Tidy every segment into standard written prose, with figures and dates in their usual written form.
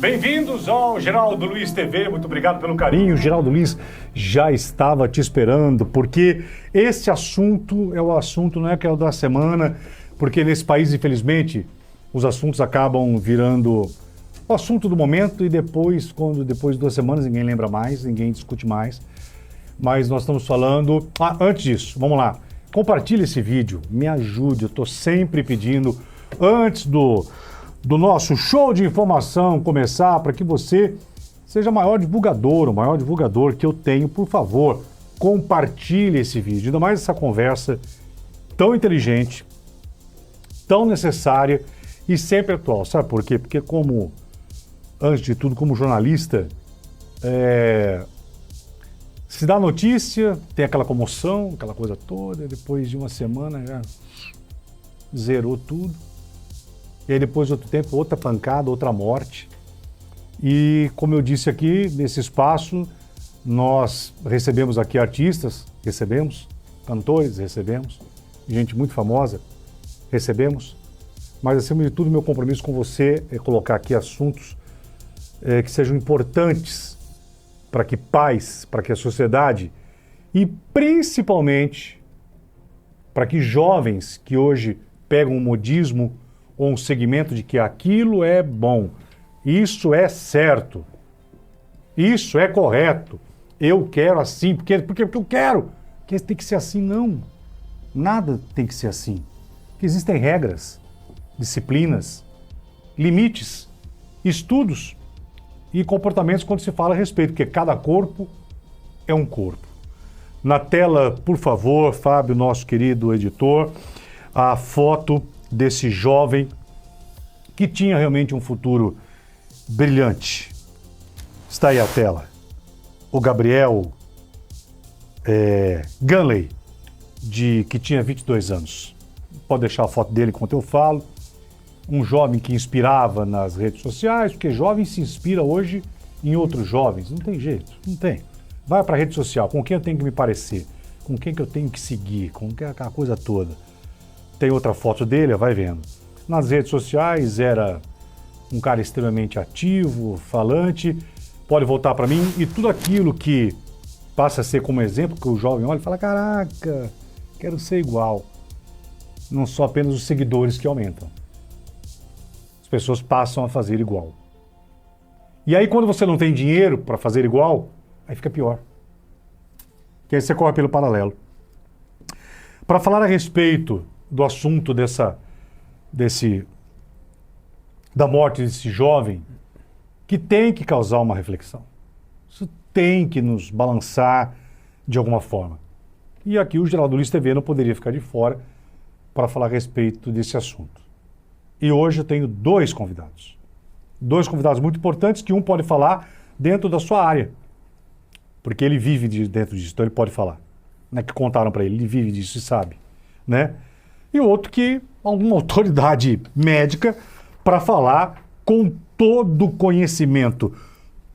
Bem-vindos ao Geraldo Luiz TV, muito obrigado pelo carinho. O Geraldo Luiz já estava te esperando, porque esse assunto é o assunto, não é que é o da semana, porque nesse país, infelizmente, os assuntos acabam virando o assunto do momento e depois de 2 semanas, ninguém lembra mais, ninguém discute mais. Mas nós estamos falando... antes disso, vamos lá. Compartilhe esse vídeo, me ajude, eu estou sempre pedindo, antes do nosso show de informação começar, para que você seja o maior divulgador que eu tenho, por favor, compartilhe esse vídeo, ainda mais essa conversa tão inteligente, tão necessária e sempre atual. Sabe por quê? Porque antes de tudo, como jornalista, se dá notícia, tem aquela comoção, aquela coisa toda, depois de uma semana já zerou tudo. E aí depois de outro tempo, outra pancada, outra morte. E como eu disse aqui, nesse espaço, nós recebemos aqui artistas, cantores, gente muito famosa, mas acima de tudo, meu compromisso com você é colocar aqui assuntos que sejam importantes para que pais, para que a sociedade e principalmente para que jovens que hoje pegam um modismo ou um segmento de que aquilo é bom, isso é certo, isso é correto, eu quero assim, porque eu quero, porque tem que ser assim, não. Nada tem que ser assim. Porque existem regras, disciplinas, limites, estudos e comportamentos quando se fala a respeito, porque cada corpo é um corpo. Na tela, por favor, Fábio, nosso querido editor, a foto desse jovem que tinha realmente um futuro brilhante. Está aí a tela. O Gabriel Gunley, que tinha 22 anos. Pode deixar a foto dele enquanto eu falo. Um jovem que inspirava nas redes sociais, porque jovem se inspira hoje em outros jovens. Não tem jeito, não tem. Vai para a rede social, com quem eu tenho que me parecer, com quem que eu tenho que seguir, com aquela coisa toda. Tem outra foto dele, vai vendo. Nas redes sociais era um cara extremamente ativo, falante, pode voltar para mim e tudo aquilo que passa a ser como exemplo, que o jovem olha e fala, caraca, quero ser igual. Não são apenas os seguidores que aumentam. As pessoas passam a fazer igual. E aí quando você não tem dinheiro para fazer igual, aí fica pior. Que aí você corre pelo paralelo. Para falar a respeito do assunto da morte desse jovem, que tem que causar uma reflexão. Isso tem que nos balançar de alguma forma. E aqui o Geraldo Luiz TV não poderia ficar de fora para falar a respeito desse assunto. E hoje eu tenho 2 convidados. 2 convidados muito importantes, que um pode falar dentro da sua área. Porque ele vive dentro disso, então ele pode falar. Não é que contaram para ele vive disso e sabe, né? E outro que alguma autoridade médica para falar com todo o conhecimento.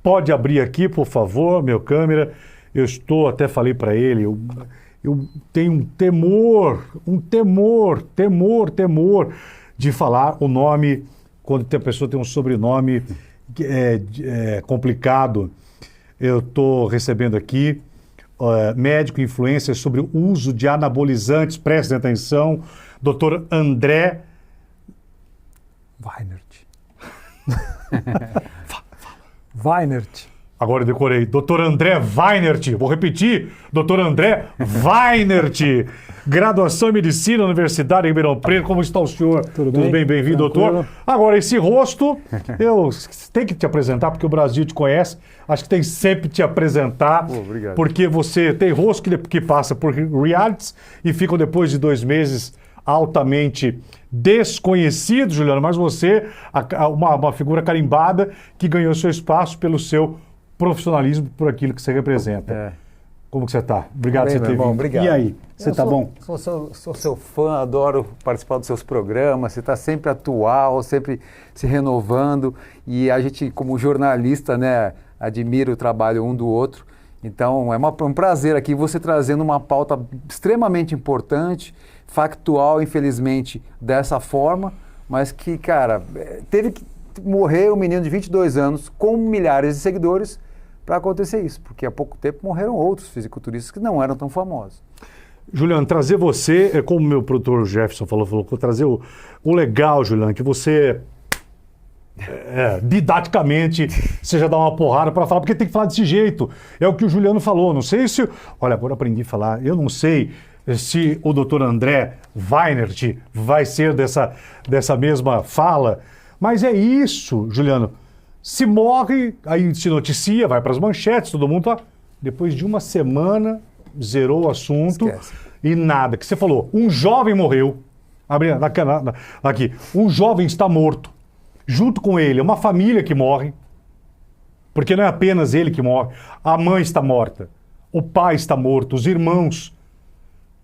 Pode abrir aqui, por favor, meu câmera. Eu até falei para ele, eu tenho um temor de falar o nome, quando a pessoa tem um sobrenome complicado. Eu estou recebendo aqui médico influencer sobre o uso de anabolizantes, prestem atenção, Dr. André Weinert. Agora eu decorei. Dr. André Weinert. Vou repetir. Dr. André Weinert. Graduação em Medicina, Universidade de Ribeirão Preto. Como está o senhor? Tudo bem? Bem-vindo, doutor. Agora, esse rosto, eu tenho que te apresentar, porque o Brasil te conhece. Acho que tem sempre que te apresentar. Obrigado. Porque você tem rosto que passa por realities e ficam depois de 2 meses altamente desconhecido, Juliano, mas você, uma figura carimbada que ganhou seu espaço pelo seu profissionalismo, por aquilo que você representa. Como que você está? Obrigado por você ter vindo. Obrigado. E aí, você está bom? Sou seu fã, adoro participar dos seus programas, você está sempre atual, sempre se renovando, e a gente, como jornalista, né, admira o trabalho um do outro. Então, é um prazer aqui você trazendo uma pauta extremamente importante, factual, infelizmente, dessa forma, mas que, cara, teve morrer um menino de 22 anos com milhares de seguidores para acontecer isso, porque há pouco tempo morreram outros fisiculturistas que não eram tão famosos. Juliano, trazer você, como o meu produtor Jefferson falou, trazer o legal, Juliano, que você didaticamente você já dá uma porrada para falar, porque tem que falar desse jeito. É o que o Juliano falou, não sei se... Olha, agora aprendi a falar, eu não sei se o doutor André Weinert vai ser dessa mesma fala, mas é isso, Juliano. Se morre, aí se noticia, vai para as manchetes, todo mundo tá... Depois de uma semana, zerou o assunto. Esquece. E nada. Que você falou, um jovem morreu. Aqui, um jovem está morto. Junto com ele, é uma família que morre. Porque não é apenas ele que morre. A mãe está morta. O pai está morto. Os irmãos.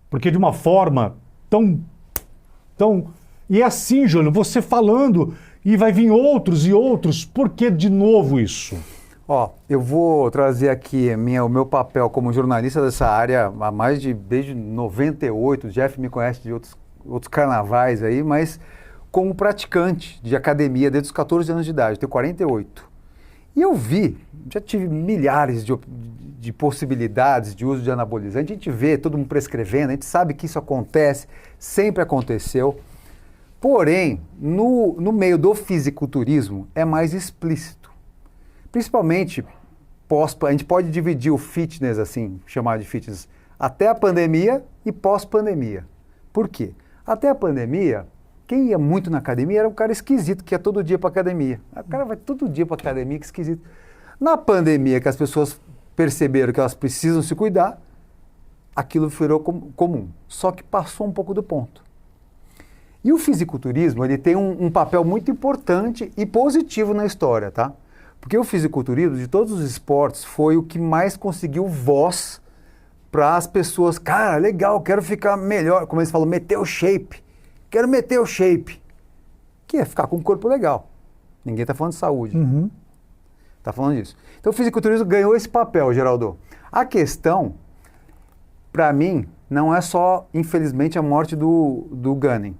Porque de uma forma tão... E é assim, Júlio, você falando... E vai vir outros e outros. Por que de novo isso? Ó, eu vou trazer aqui o meu papel como jornalista dessa área desde 98. O Jeff me conhece de outros carnavais aí, mas como praticante de academia desde os 14 anos de idade. Eu tenho 48. E eu já tive milhares de possibilidades de uso de anabolizante. A gente vê todo mundo prescrevendo, a gente sabe que isso acontece, sempre aconteceu. Porém, no meio do fisiculturismo é mais explícito. Principalmente, a gente pode dividir o fitness, assim, chamar de fitness, até a pandemia e pós-pandemia. Por quê? Até a pandemia, quem ia muito na academia era um cara esquisito, que ia todo dia para academia. O cara vai todo dia para academia, que esquisito. Na pandemia, que as pessoas perceberam que elas precisam se cuidar, aquilo virou comum. Só que passou um pouco do ponto. E o fisiculturismo, ele tem um papel muito importante e positivo na história, tá? Porque o fisiculturismo, de todos os esportes, foi o que mais conseguiu voz para as pessoas. Cara, legal, quero ficar melhor. Como eles falam, meter o shape. Quero meter o shape. Que é ficar com um corpo legal. Ninguém está falando de saúde. Uhum. Está falando disso. Então o fisiculturismo ganhou esse papel, Geraldo. A questão, para mim, não é só, infelizmente, a morte do Gunning.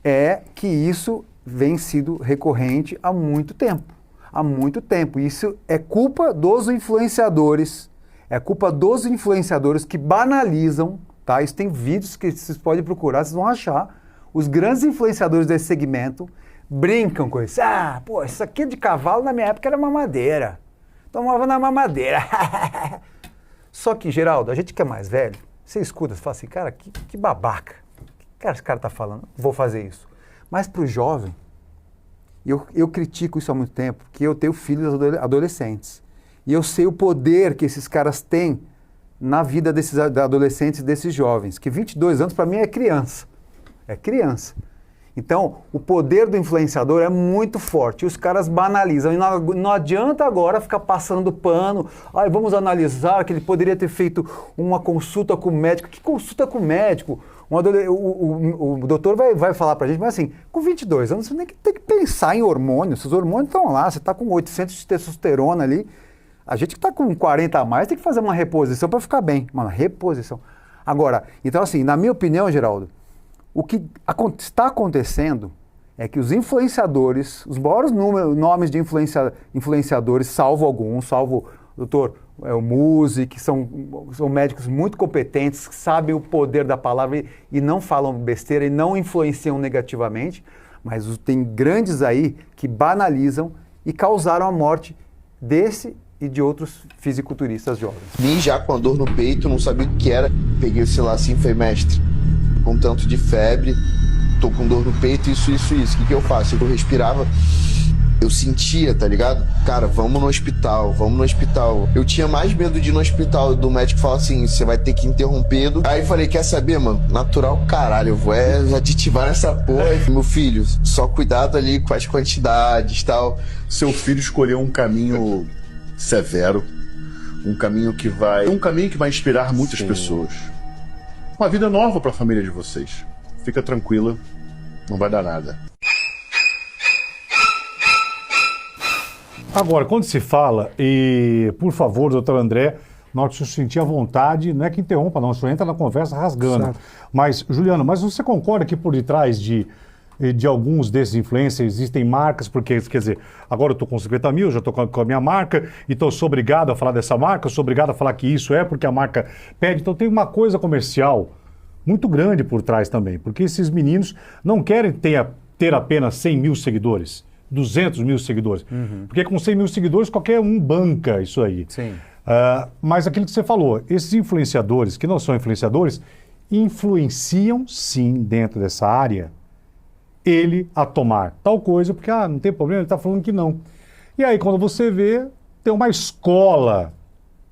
É que isso vem sido recorrente há muito tempo. Há muito tempo. Isso é culpa dos influenciadores. É culpa dos influenciadores que banalizam, tá? Isso tem vídeos que vocês podem procurar, vocês vão achar. Os grandes influenciadores desse segmento brincam com isso. Ah, pô, isso aqui de cavalo na minha época era mamadeira. Tomava na mamadeira. Só que, Geraldo, a gente que é mais velho, você escuta, você fala assim, cara, que babaca. Cara, esse cara tá falando, vou fazer isso. Mas pro jovem, eu critico isso há muito tempo, porque eu tenho filhos adolescentes. E eu sei o poder que esses caras têm na vida desses adolescentes e desses jovens, que 22 anos para mim é criança. É criança. Então, o poder do influenciador é muito forte. E os caras banalizam. E não adianta agora ficar passando pano. Vamos analisar que ele poderia ter feito uma consulta com o médico. Que consulta com o médico? O doutor vai falar pra gente, mas assim, com 22 anos você tem que pensar em hormônios. Os hormônios estão lá, você está com 800 de testosterona ali. A gente que está com 40 a mais tem que fazer uma reposição para ficar bem. Uma reposição. Agora, então assim, na minha opinião, Geraldo, o que está acontecendo é que os influenciadores, os maiores nomes de influenciadores, salvo alguns, salvo o doutor o Muzi, que são médicos muito competentes, que sabem o poder da palavra e não falam besteira e não influenciam negativamente, mas tem grandes aí que banalizam e causaram a morte desse e de outros fisiculturistas jovens. Vim já com a dor no peito, não sabia o que era. Peguei o celular assim e falei, mestre, com tanto de febre, tô com dor no peito, isso. O que eu faço? Eu respirava, eu sentia, tá ligado? Cara, vamos no hospital. Eu tinha mais medo de ir no hospital, do médico falar assim, você vai ter que interromper. Aí falei, quer saber, mano? Natural, caralho, eu vou aditivar nessa porra. Meu filho, só cuidado ali com as quantidades e tal. Seu filho escolheu um caminho severo, um caminho que vai inspirar muitas pessoas. Uma vida nova para a família de vocês. Fica tranquila, não vai dar nada. Agora, quando se fala, e por favor, doutor André, na hora que você sentir à vontade, não é que interrompa, não, você entra na conversa rasgando. Certo. Mas, Juliano, você concorda que por detrás de de alguns desses influencers, existem marcas, porque, quer dizer, agora eu estou com 50 mil, já estou com a minha marca, então eu sou obrigado a falar dessa marca, eu sou obrigado a falar que isso é porque a marca pede. Então tem uma coisa comercial muito grande por trás também, porque esses meninos não querem ter apenas 100 mil seguidores, 200 mil seguidores, porque com 100 mil seguidores qualquer um banca isso aí. Sim. Mas aquilo que você falou, esses influenciadores, que não são influenciadores, influenciam sim dentro dessa área ele a tomar tal coisa, porque não tem problema, ele está falando que não. E aí quando você vê, tem uma escola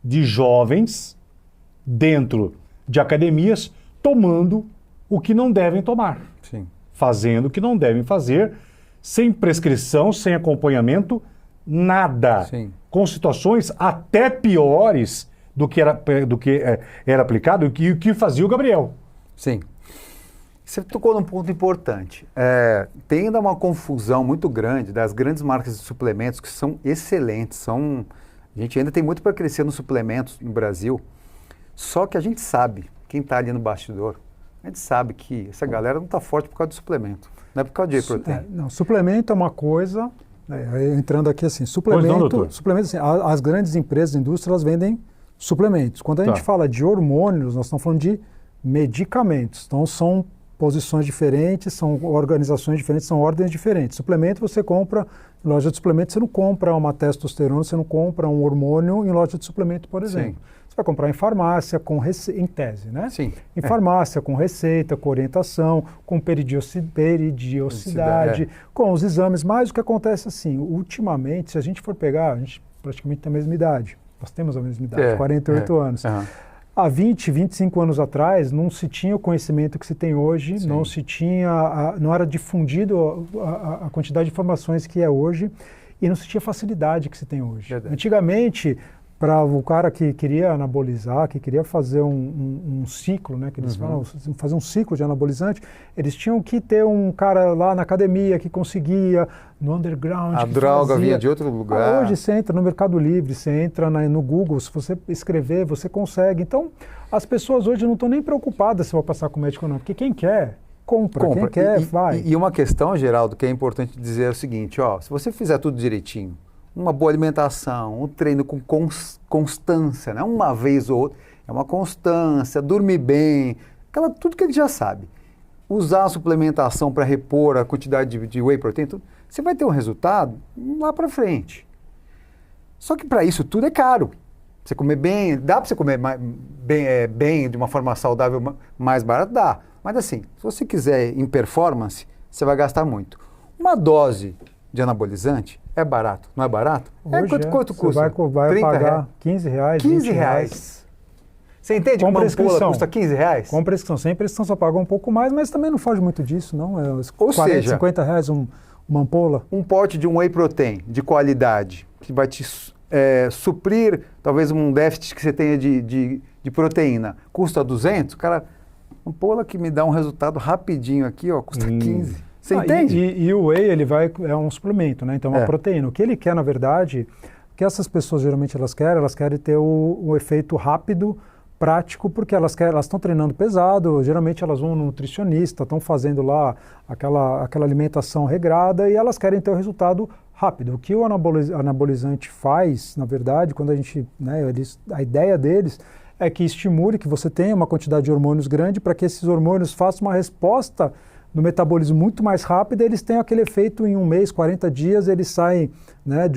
de jovens dentro de academias tomando o que não devem tomar, Sim. fazendo o que não devem fazer, sem prescrição, sem acompanhamento, nada. Sim. Com situações até piores do que era aplicado e o que fazia o Gabriel. Sim. Você tocou num ponto importante. Tem ainda uma confusão muito grande das grandes marcas de suplementos que são excelentes. A gente ainda tem muito para crescer nos suplementos no Brasil. Só que a gente sabe, quem está ali no bastidor, a gente sabe que essa galera não está forte por causa do suplemento. Não é por causa de whey protein. Não, suplemento é uma coisa, entrando aqui assim, Pois não, doutor. suplemento assim, as grandes empresas, indústrias, elas vendem suplementos. Quando a gente fala de hormônios, nós estamos falando de medicamentos. Então são posições diferentes, são organizações diferentes, são ordens diferentes. Suplemento você compra em loja de suplemento, você não compra uma testosterona, você não compra um hormônio em loja de suplemento, por exemplo. Sim. Você vai comprar em farmácia, em tese, né? Sim. Em farmácia, com receita, com orientação, com peridiosidade, com os exames. Mas o que acontece assim, ultimamente, se a gente for pegar, a gente praticamente tem a mesma idade. Nós temos a mesma idade, 48 anos. Há 20, 25 anos atrás, não se tinha o conhecimento que se tem hoje, Sim. não se tinha, não era difundido a quantidade de informações que é hoje e não se tinha facilidade que se tem hoje. Verdade. Antigamente, para o cara que queria anabolizar, que queria fazer um ciclo, né, que eles falam, fazer um ciclo de anabolizante, eles tinham que ter um cara lá na academia que conseguia, no underground. A que droga fazia. vinha de outro lugar. Hoje você entra no Mercado Livre, você entra no Google, se você escrever, você consegue. Então, as pessoas hoje não estão nem preocupadas se vai passar com o médico ou não, porque quem quer, compra. Quem quer, vai. E uma questão, Geraldo, que é importante dizer é o seguinte, se você fizer tudo direitinho, uma boa alimentação, um treino com constância, não uma vez ou outra, é uma constância, dormir bem, tudo que a gente já sabe. Usar a suplementação para repor a quantidade de whey protein, você vai ter um resultado lá para frente. Só que para isso tudo é caro. Você comer bem, dá para você comer bem, de uma forma saudável, mais barato? Dá. Mas assim, se você quiser em performance, você vai gastar muito. Uma dose de anabolizante é barato, não é barato? Hoje Quanto custa? Você vai pagar R$15, 15 R$20. reais. Você entende que Com uma ampola prescrição. custa 15 reais? Com prescrição. Sem prescrição só paga um pouco mais, mas também não foge muito disso, não. É uns Ou 40, seja, R$50 uma ampola. Um pote de um whey protein de qualidade, que vai te suprir talvez um déficit que você tenha de proteína, custa 200, cara, uma ampola que me dá um resultado rapidinho aqui, custa 15. Você entende? E o whey, é um suplemento, né? Então é uma proteína. O que ele quer, na verdade, o que essas pessoas geralmente elas querem ter o efeito rápido, prático, porque elas estão treinando pesado, geralmente elas vão no nutricionista, estão fazendo lá aquela alimentação regrada e elas querem ter o resultado rápido. O que o anabolizante faz, na verdade, quando a gente, a ideia deles é que estimule que você tenha uma quantidade de hormônios grande para que esses hormônios façam uma resposta no metabolismo muito mais rápido, eles têm aquele efeito em um mês, 40 dias, eles saem, né,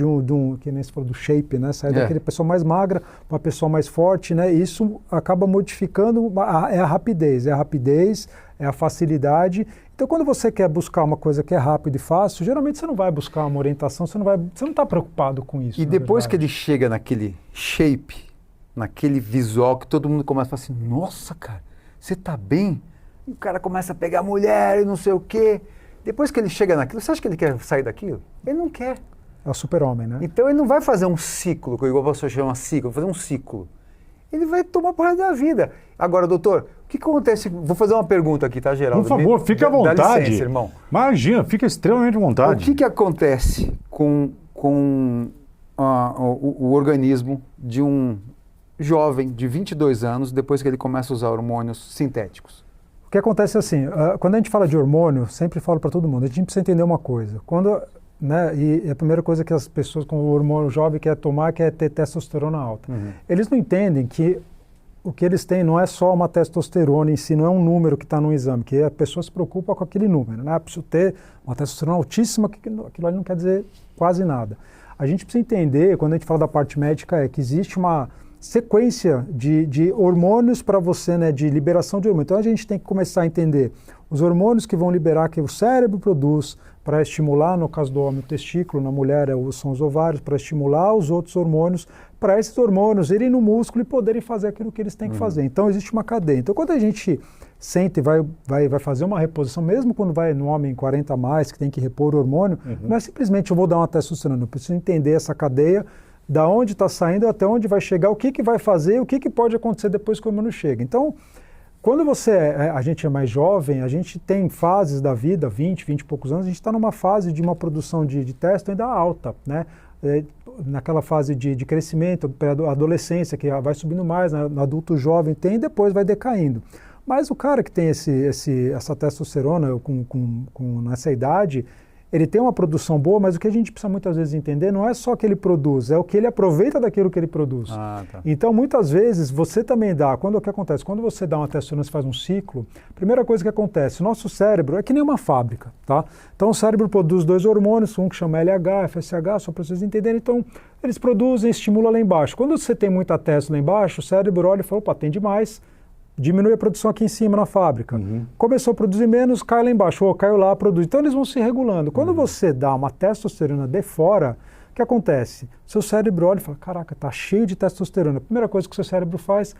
que nem se falou do shape, né, sai daquele pessoa mais magra para uma pessoa mais forte, né, e isso acaba modificando, é a rapidez, é a facilidade. Então, quando você quer buscar uma coisa que é rápida e fácil, geralmente você não vai buscar uma orientação, você não está preocupado com isso. E depois que ele chega naquele shape, naquele visual, que todo mundo começa a falar assim, nossa, cara, você está bem? O cara começa a pegar mulher e não sei o quê. Depois que ele chega naquilo, você acha que ele quer sair daquilo? Ele não quer. É o super-homem, né? Então ele não vai fazer um ciclo, que igual você chama ciclo, vai fazer um ciclo. Ele vai tomar por resto da vida. Agora, doutor, o que acontece? Vou fazer uma pergunta aqui, tá, Geraldo? Por favor, fique à vontade. Dá licença, irmão. Imagina, fica extremamente à vontade. O que acontece com o organismo de um jovem de 22 anos depois que ele começa a usar hormônios sintéticos? O que acontece é assim, quando a gente fala de hormônio, sempre falo para todo mundo, a gente precisa entender uma coisa. Quando, né, e a primeira coisa que as pessoas com o hormônio jovem quer tomar é ter testosterona alta. Eles não entendem que o que eles têm não é só uma testosterona em si, não é um número que está no exame, que a pessoa se preocupa com aquele número, né? Preciso ter uma testosterona altíssima, aquilo ali não quer dizer quase nada. A gente precisa entender, quando a gente fala da parte médica, é que existe uma sequência de hormônios para você, né, de liberação de hormônios. Então a gente tem que começar a entender os hormônios que vão liberar, que o cérebro produz para estimular, no caso do homem, o testículo, na mulher são os ovários, para estimular os outros hormônios, para esses hormônios irem no músculo e poderem fazer aquilo que eles têm que fazer. Então existe uma cadeia. Então quando a gente sente e vai fazer uma reposição, mesmo quando vai no homem 40 a mais, que tem que repor o hormônio, não é simplesmente eu vou dar uma testosterona, eu preciso entender essa cadeia, da onde está saindo até onde vai chegar, o que vai fazer, o que pode acontecer depois que o hormônio chega. Então, quando a gente é mais jovem, a gente tem fases da vida, 20 e poucos anos, a gente está numa fase de uma produção de testo ainda alta, né? Naquela fase de crescimento, adolescência, que vai subindo mais, no adulto jovem tem, e depois vai decaindo. Mas o cara que tem essa testosterona nessa idade, ele tem uma produção boa, mas o que a gente precisa muitas vezes entender não é só o que ele produz, é o que ele aproveita daquilo que ele produz. Tá. Então, muitas vezes, você também dá, o que acontece? Quando você dá uma testosterona, você faz um ciclo, a primeira coisa que acontece, o nosso cérebro é que nem uma fábrica, tá? Então, o cérebro produz 2 hormônios, um que chama LH, FSH, só para vocês entenderem. Então, eles produzem, estimulam lá embaixo. Quando você tem muita testo lá embaixo, o cérebro olha e fala, opa, tem demais, diminui a produção aqui em cima na fábrica. Começou a produzir menos, cai lá embaixo, caiu lá, produz. Então eles vão se regulando. Quando você dá uma testosterona de fora, o que acontece? Seu cérebro olha e fala, caraca, tá cheio de testosterona. A primeira coisa que o seu cérebro faz,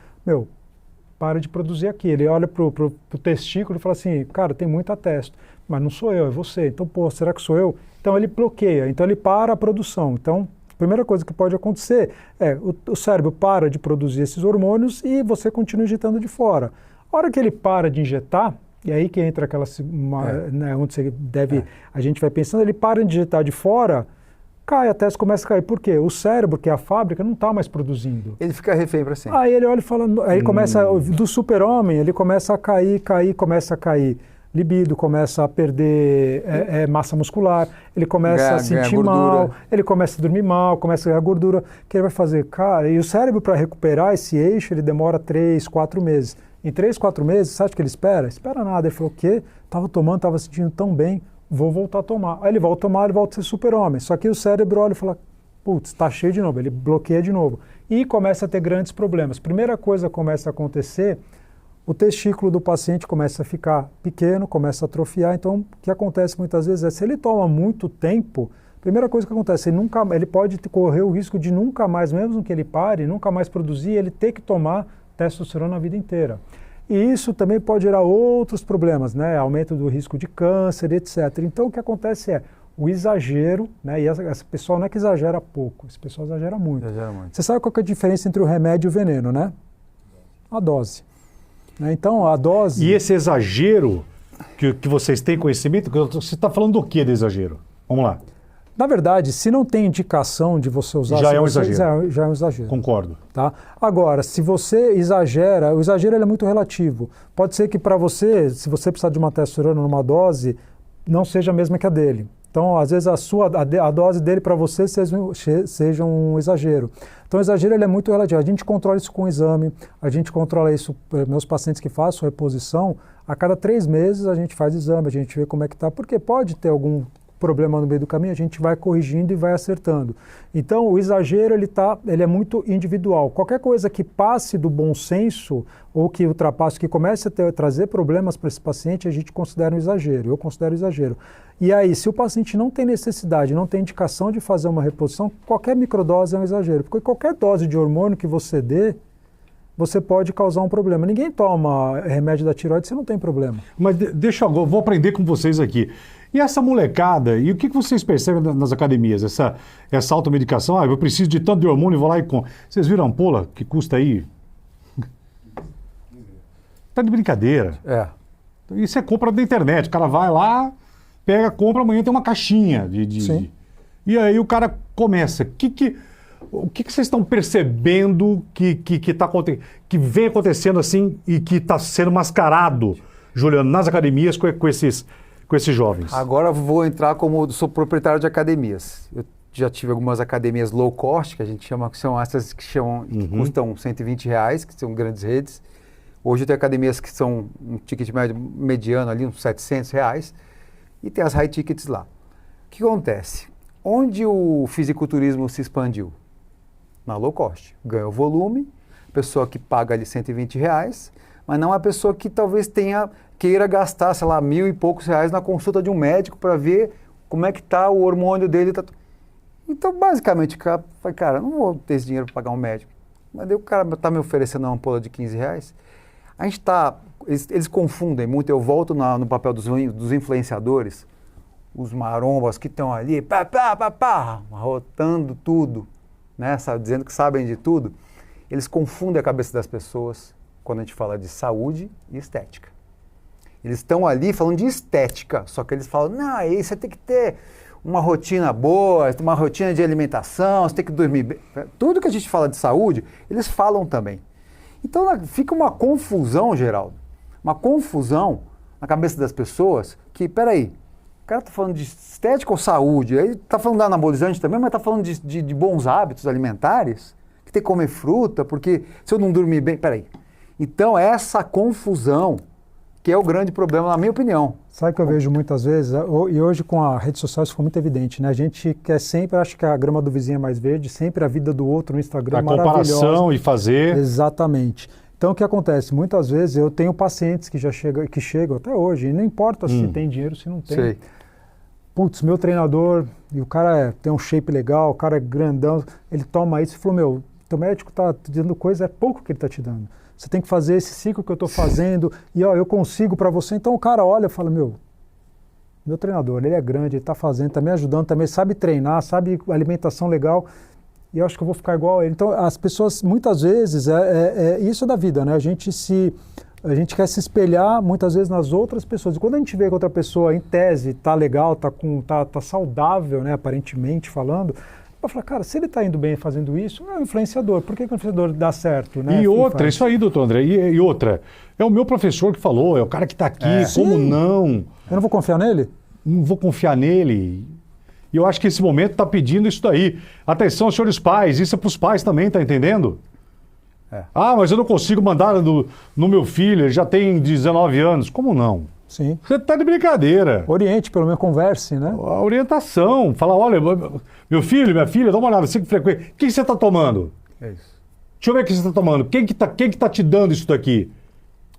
para de produzir aqui. Ele olha pro testículo e fala assim, cara, tem muita testo. Mas não sou eu, é você. Então, será que sou eu? Então ele bloqueia, então ele para a produção. Então, a primeira coisa que pode acontecer é o cérebro para de produzir esses hormônios e você continua injetando de fora. A hora que ele para de injetar, e aí que entra né, onde você deve, a gente vai pensando, ele para de injetar de fora, cai, a testo começa a cair. Por quê? O cérebro, que é a fábrica, não está mais produzindo. Ele fica refém para sempre. Aí ele olha e fala, aí começa, do super-homem, ele começa a cair, começa a cair. Libido, começa a perder massa muscular, ele começa a sentir mal, ele começa a dormir mal, começa a ganhar gordura. O que ele vai fazer? Cara, e o cérebro, para recuperar esse eixo, ele demora 3, 4 meses. Em 3, 4 meses, você acha que ele espera? Espera nada. Ele falou, o quê? Estava tomando, estava sentindo tão bem, vou voltar a tomar. Aí ele volta a tomar, ele volta a ser super-homem. Só que o cérebro olha e fala, putz, está cheio de novo. Ele bloqueia de novo. E começa a ter grandes problemas. Primeira coisa que começa a acontecer, o testículo do paciente começa a ficar pequeno, começa a atrofiar. Então, o que acontece muitas vezes é, se ele toma muito tempo, a primeira coisa que acontece, ele pode correr o risco de nunca mais, mesmo que ele pare, nunca mais produzir, ele ter que tomar testosterona a vida inteira. E isso também pode gerar outros problemas, né? Aumento do risco de câncer, etc. Então, o que acontece é o exagero, né? E esse pessoal não é que exagera pouco, esse pessoal exagera muito. Você sabe qual que é a diferença entre o remédio e o veneno, né? A dose. Então, a dose... E esse exagero que vocês têm conhecimento, você está falando do que de exagero? Vamos lá. Na verdade, se não tem indicação de você usar... Já é um exagero. Já é um exagero. Concordo. Tá? Agora, se você exagera, o exagero ele é muito relativo. Pode ser que para você, se você precisar de uma testosterona numa dose, não seja a mesma que a dele. Então, às vezes, a dose dele para você seja um exagero. Então, o exagero ele é muito relativo. A gente controla isso com o exame, a gente controla isso, meus pacientes que façam reposição, a cada 3 meses a gente faz exame, a gente vê como é que está, porque pode ter algum problema no meio do caminho, a gente vai corrigindo e vai acertando. Então, o exagero ele é muito individual. Qualquer coisa que passe do bom senso ou que ultrapasse, que comece a trazer problemas para esse paciente, a gente considera um exagero. Eu considero exagero. E aí, se o paciente não tem necessidade, não tem indicação de fazer uma reposição, qualquer microdose é um exagero. Porque qualquer dose de hormônio que você dê, você pode causar um problema. Ninguém toma remédio da tireoide se não tem problema. Mas eu vou aprender com vocês aqui. E essa molecada, e o que vocês percebem nas academias? Essa automedicação, eu preciso de tanto de hormônio, vou lá e compro. Vocês viram a ampola que custa aí? Tá de brincadeira. E você compra na internet, o cara vai lá, pega, compra, amanhã tem uma caixinha Sim. E aí o cara começa. O que vocês estão percebendo que vem acontecendo assim e que está sendo mascarado Juliano, nas academias com esses jovens? Agora vou entrar sou proprietário de academias. Eu já tive algumas academias low cost, que a gente chama, que são essas que custam R$120, que são grandes redes. Hoje tem academias que são um ticket mediano ali, uns R$700, e tem as high tickets lá. O que acontece? Onde o fisiculturismo se expandiu? Na low cost. Ganhou volume, pessoa que paga ali R$120, mas não a pessoa que talvez queira gastar, sei lá, R$1.000 e poucos na consulta de um médico para ver como é que está o hormônio dele. Então, basicamente, cara, não vou ter esse dinheiro para pagar um médico. Mas daí o cara está me oferecendo uma ampola de R$15. A gente eles confundem muito, eu volto no papel dos influenciadores, os marombas que estão ali, rotando tudo, né, dizendo que sabem de tudo. Eles confundem a cabeça das pessoas quando a gente fala de saúde e estética. Eles estão ali falando de estética, só que eles falam, não, aí você tem que ter uma rotina boa, uma rotina de alimentação, você tem que dormir bem. Tudo que a gente fala de saúde, eles falam também. Então fica uma confusão, Geraldo, uma confusão na cabeça das pessoas que, peraí, o cara está falando de estética ou saúde? Ele está falando de anabolizante também, mas está falando de bons hábitos alimentares, que tem que comer fruta, porque se eu não dormir bem, peraí. Então essa confusão que é o grande problema, na minha opinião. Sabe que eu vejo muitas vezes, e hoje com a rede social isso ficou muito evidente, né? A gente quer sempre, acha que a grama do vizinho é mais verde, sempre a vida do outro no Instagram é maravilhosa. A comparação e fazer... Exatamente. Então o que acontece? Muitas vezes eu tenho pacientes que chegam até hoje, e não importa se tem dinheiro, se não tem. Sei. Putz, meu treinador, e o cara tem um shape legal, o cara é grandão, ele toma isso e falou, meu, teu médico tá te dando coisa, é pouco que ele tá te dando. Você tem que fazer esse ciclo que eu estou fazendo e ó, eu consigo para você. Então o cara olha e fala, meu treinador, ele é grande, ele está fazendo, está me ajudando também, sabe treinar, sabe alimentação legal e eu acho que eu vou ficar igual a ele. Então as pessoas, muitas vezes, isso é da vida, né? A gente quer se espelhar muitas vezes nas outras pessoas. E quando a gente vê que outra pessoa, em tese, está legal, tá saudável, né, aparentemente falando, eu falo, cara, se ele está indo bem fazendo isso, é um influenciador. Por que o influenciador dá certo? Né? E outra, isso aí, doutor André, e outra, é o meu professor que falou, é o cara que está aqui, como não? Eu não vou confiar nele? Não vou confiar nele. E eu acho que esse momento está pedindo isso daí. Atenção, senhores pais, isso é para os pais também, tá entendendo? Ah, mas eu não consigo mandar no meu filho, ele já tem 19 anos. Como não? Sim. Você está de brincadeira. Oriente, pelo menos converse, né? A orientação. Fala, olha, meu filho, minha filha, dá uma olhada, você que frequenta. O que você está tomando? É isso. Deixa eu ver o que você está tomando. Quem que tá te dando isso daqui?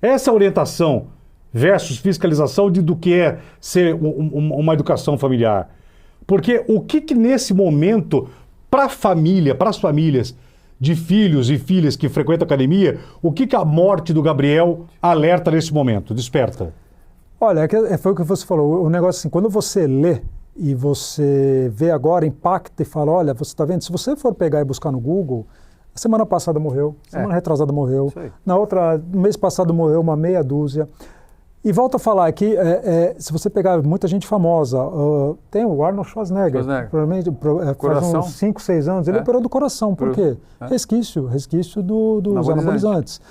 Essa é a orientação versus fiscalização do que é ser uma educação familiar. Porque o que nesse momento, para a família, para as famílias de filhos e filhas que frequentam a academia, o que a morte do Gabriel alerta nesse momento? Desperta. Olha, foi o que você falou, o negócio assim, quando você lê e você vê agora, impacta e fala, olha, você está vendo, se você for pegar e buscar no Google, a semana passada morreu, semana retrasada morreu, no mês passado morreu uma meia dúzia. E volto a falar aqui, se você pegar muita gente famosa, tem o Arnold Schwarzenegger. Provavelmente faz uns 5, 6 anos, ele operou do coração. Por quê? Resquício dos anabolizantes.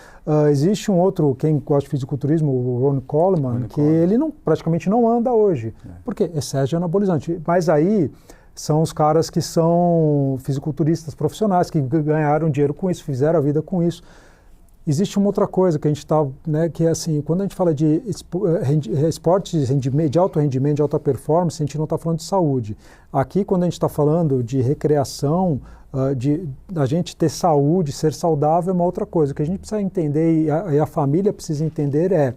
Existe um outro, quem gosta de fisiculturismo, o Ronnie Coleman, que ele praticamente não anda hoje. Por quê? Excesso de anabolizante. Mas aí são os caras que são fisiculturistas profissionais, que ganharam dinheiro com isso, fizeram a vida com isso. Existe uma outra coisa que a gente está, né, que é assim, quando a gente fala de esportes de alto rendimento, de alta performance, a gente não está falando de saúde. Aqui, quando a gente está falando de recreação, a gente ter saúde, ser saudável é uma outra coisa. O que a gente precisa entender e a família precisa entender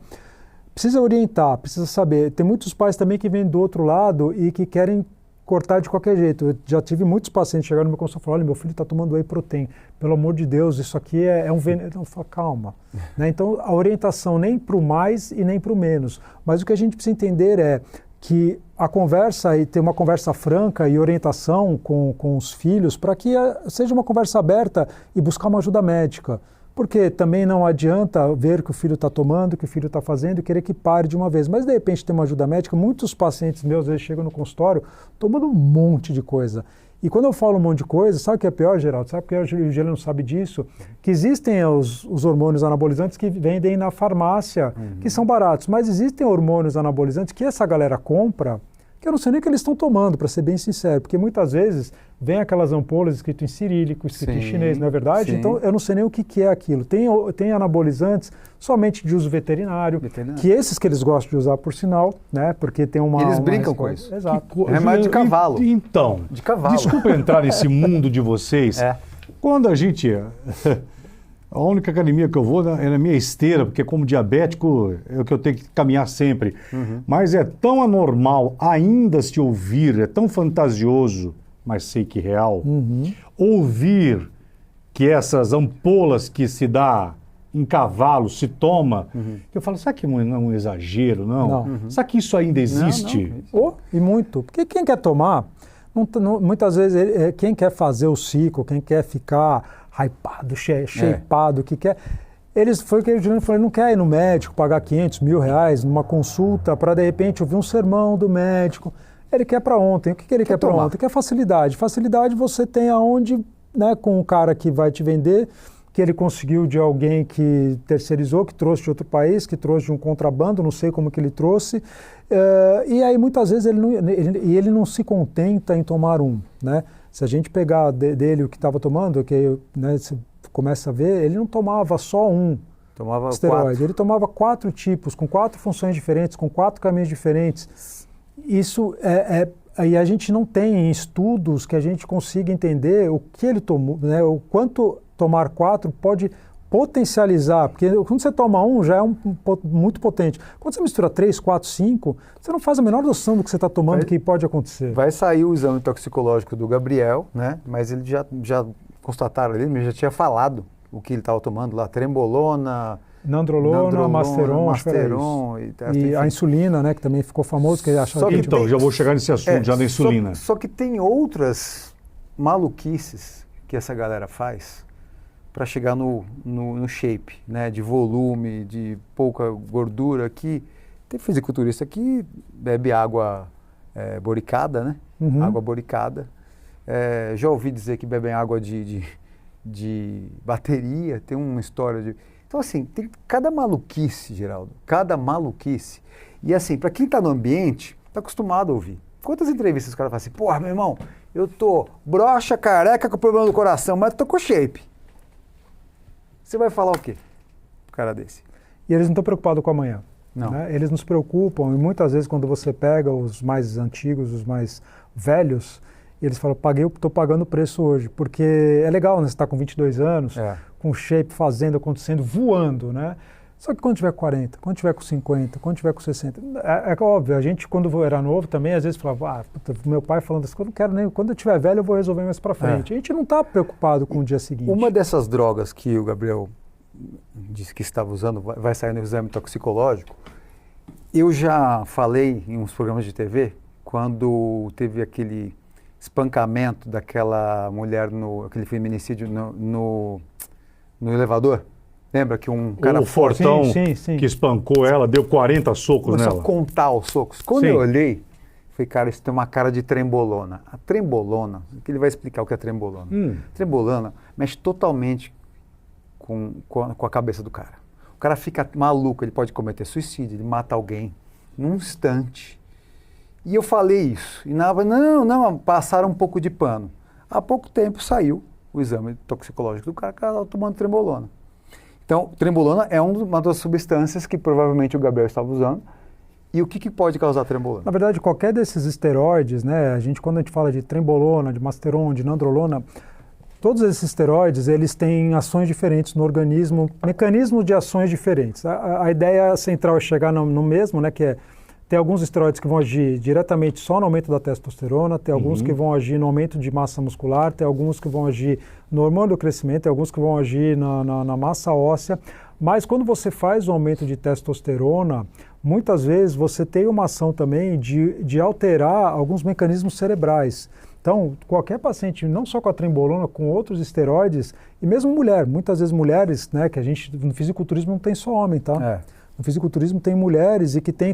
precisa orientar, precisa saber. Tem muitos pais também que vêm do outro lado e que querem cortar de qualquer jeito. Eu já tive muitos pacientes chegaram no meu consultório e falaram, olha, meu filho está tomando whey protein. Pelo amor de Deus, isso aqui é um veneno. Eu falo, calma. Né? Então, a orientação nem para o mais e nem para o menos. Mas o que a gente precisa entender é que a conversa, e ter uma conversa franca e orientação com os filhos, para que seja uma conversa aberta e buscar uma ajuda médica. Porque também não adianta ver o que o filho está tomando, o que o filho está fazendo e querer que pare de uma vez. Mas, de repente, tem uma ajuda médica. Muitos pacientes meus, às vezes, chegam no consultório tomando um monte de coisa. E quando eu falo um monte de coisa, sabe o que é pior, Geraldo? Sabe porque o Gelo não sabe disso? Que existem os hormônios anabolizantes que vendem na farmácia, que são baratos, mas existem hormônios anabolizantes que essa galera compra, que eu não sei nem o que eles estão tomando, para ser bem sincero, porque muitas vezes vem aquelas ampolas escrito em cirílico, escrito em chinês, não é verdade? Sim. Então eu não sei nem o que é aquilo. Tem anabolizantes somente de uso veterinário, que esses que eles gostam de usar por sinal, né? Porque tem uma... Eles brincam com isso. Exato. Remédio de cavalo. Então, De cavalo. desculpa entrar nesse mundo de vocês. Quando a gente... A única academia que eu vou é na minha esteira, porque como diabético é o que eu tenho que caminhar sempre. Mas é tão anormal ainda se ouvir, é tão fantasioso, mas sei que real, ouvir que essas ampolas que se dá em cavalo, se toma, que eu falo, será que não é um exagero, não? Será que isso ainda existe? Não. E muito. Porque quem quer tomar, muitas vezes, quem quer fazer o ciclo, quem quer ficar hypado, shapeado, que quer... Foi o que o Juliano falou, ele não quer ir no médico, pagar 500, R$1.000 numa consulta para, de repente, ouvir um sermão do médico. Ele quer para ontem. O que ele quer para ontem? Quer facilidade. Facilidade você tem aonde, né, com o cara que vai te vender, que ele conseguiu de alguém que terceirizou, que trouxe de outro país, que trouxe de um contrabando, não sei como que ele trouxe. E aí, muitas vezes, ele não se contenta em tomar um, né? Se a gente pegar dele o que estava tomando, que, né, você começa a ver, ele não tomava só um esteroide, 4. ele tomava 4 tipos, com 4 funções diferentes, com 4 caminhos diferentes. Isso aí a gente não tem estudos que a gente consiga entender o que ele tomou, né, o quanto tomar 4 pode potencializar, porque quando você toma um já é muito potente. Quando você mistura 3, 4, 5, você não faz a menor noção do que você está tomando, que pode acontecer. Vai sair o exame toxicológico do Gabriel, né? Mas ele já constataram ali, ele já tinha falado o que ele estava tomando lá, trembolona, Nandrolona, Masteron, e a insulina, né, que também ficou famoso, que ele achava que... Então, já vou chegar nesse assunto, já da insulina. Só que tem outras maluquices que essa galera faz para chegar no shape, né, de volume, de pouca gordura, que tem fisiculturista que bebe água boricada, né, água boricada. Já ouvi dizer que bebem água de bateria, tem uma história de... Então, assim, tem cada maluquice, Geraldo, cada maluquice. E, assim, para quem está no ambiente, está acostumado a ouvir. Quantas entrevistas os caras falam assim, porra, meu irmão, eu tô broxa, careca, com problema do coração, mas tô com shape. Você vai falar o quê? Um cara desse. E eles não estão preocupados com amanhã. Não. Né? Eles não se preocupam, e muitas vezes quando você pega os mais antigos, os mais velhos, eles falam, estou pagando o preço hoje, porque é legal, né? Você está com 22 anos, com shape, fazendo, acontecendo, voando, né? Só que quando tiver 40, quando tiver com 50, quando tiver com 60, é óbvio, a gente quando era novo também, às vezes falava, meu pai falando assim, eu não quero nem, quando eu tiver velho eu vou resolver mais para frente. A gente não está preocupado com o dia seguinte. Uma dessas drogas que o Gabriel disse que estava usando, vai sair no exame toxicológico, eu já falei em uns programas de TV, quando teve aquele espancamento daquela mulher, aquele feminicídio no elevador. Lembra que um cara o fortão que espancou ela, deu 40 socos começou nela. A contar os socos. Quando eu olhei, falei, cara, isso tem uma cara de trembolona. A trembolona, que ele vai explicar o que é trembolona. Trembolona mexe totalmente com a cabeça do cara. O cara fica maluco, ele pode cometer suicídio, ele mata alguém num instante. E eu falei isso. E não, passaram um pouco de pano. Há pouco tempo saiu o exame toxicológico do cara tomando trembolona. Então, trembolona é uma das substâncias que provavelmente o Gabriel estava usando. E o que pode causar trembolona? Na verdade, qualquer desses esteroides, né, quando a gente fala de trembolona, de masteron, de nandrolona, todos esses esteroides, eles têm ações diferentes no organismo, mecanismos de ações diferentes. A ideia central é chegar no mesmo, né, que é tem alguns esteroides que vão agir diretamente só no aumento da testosterona, tem alguns que vão agir no aumento de massa muscular, tem alguns que vão agir no hormônio do crescimento, tem alguns que vão agir na massa óssea. Mas quando você faz o aumento de testosterona, muitas vezes você tem uma ação também de alterar alguns mecanismos cerebrais. Então, qualquer paciente, não só com a trembolona, com outros esteroides, e mesmo mulher, muitas vezes mulheres, né, que a gente no fisiculturismo não tem só homem, tá? O fisiculturismo tem mulheres e que tem,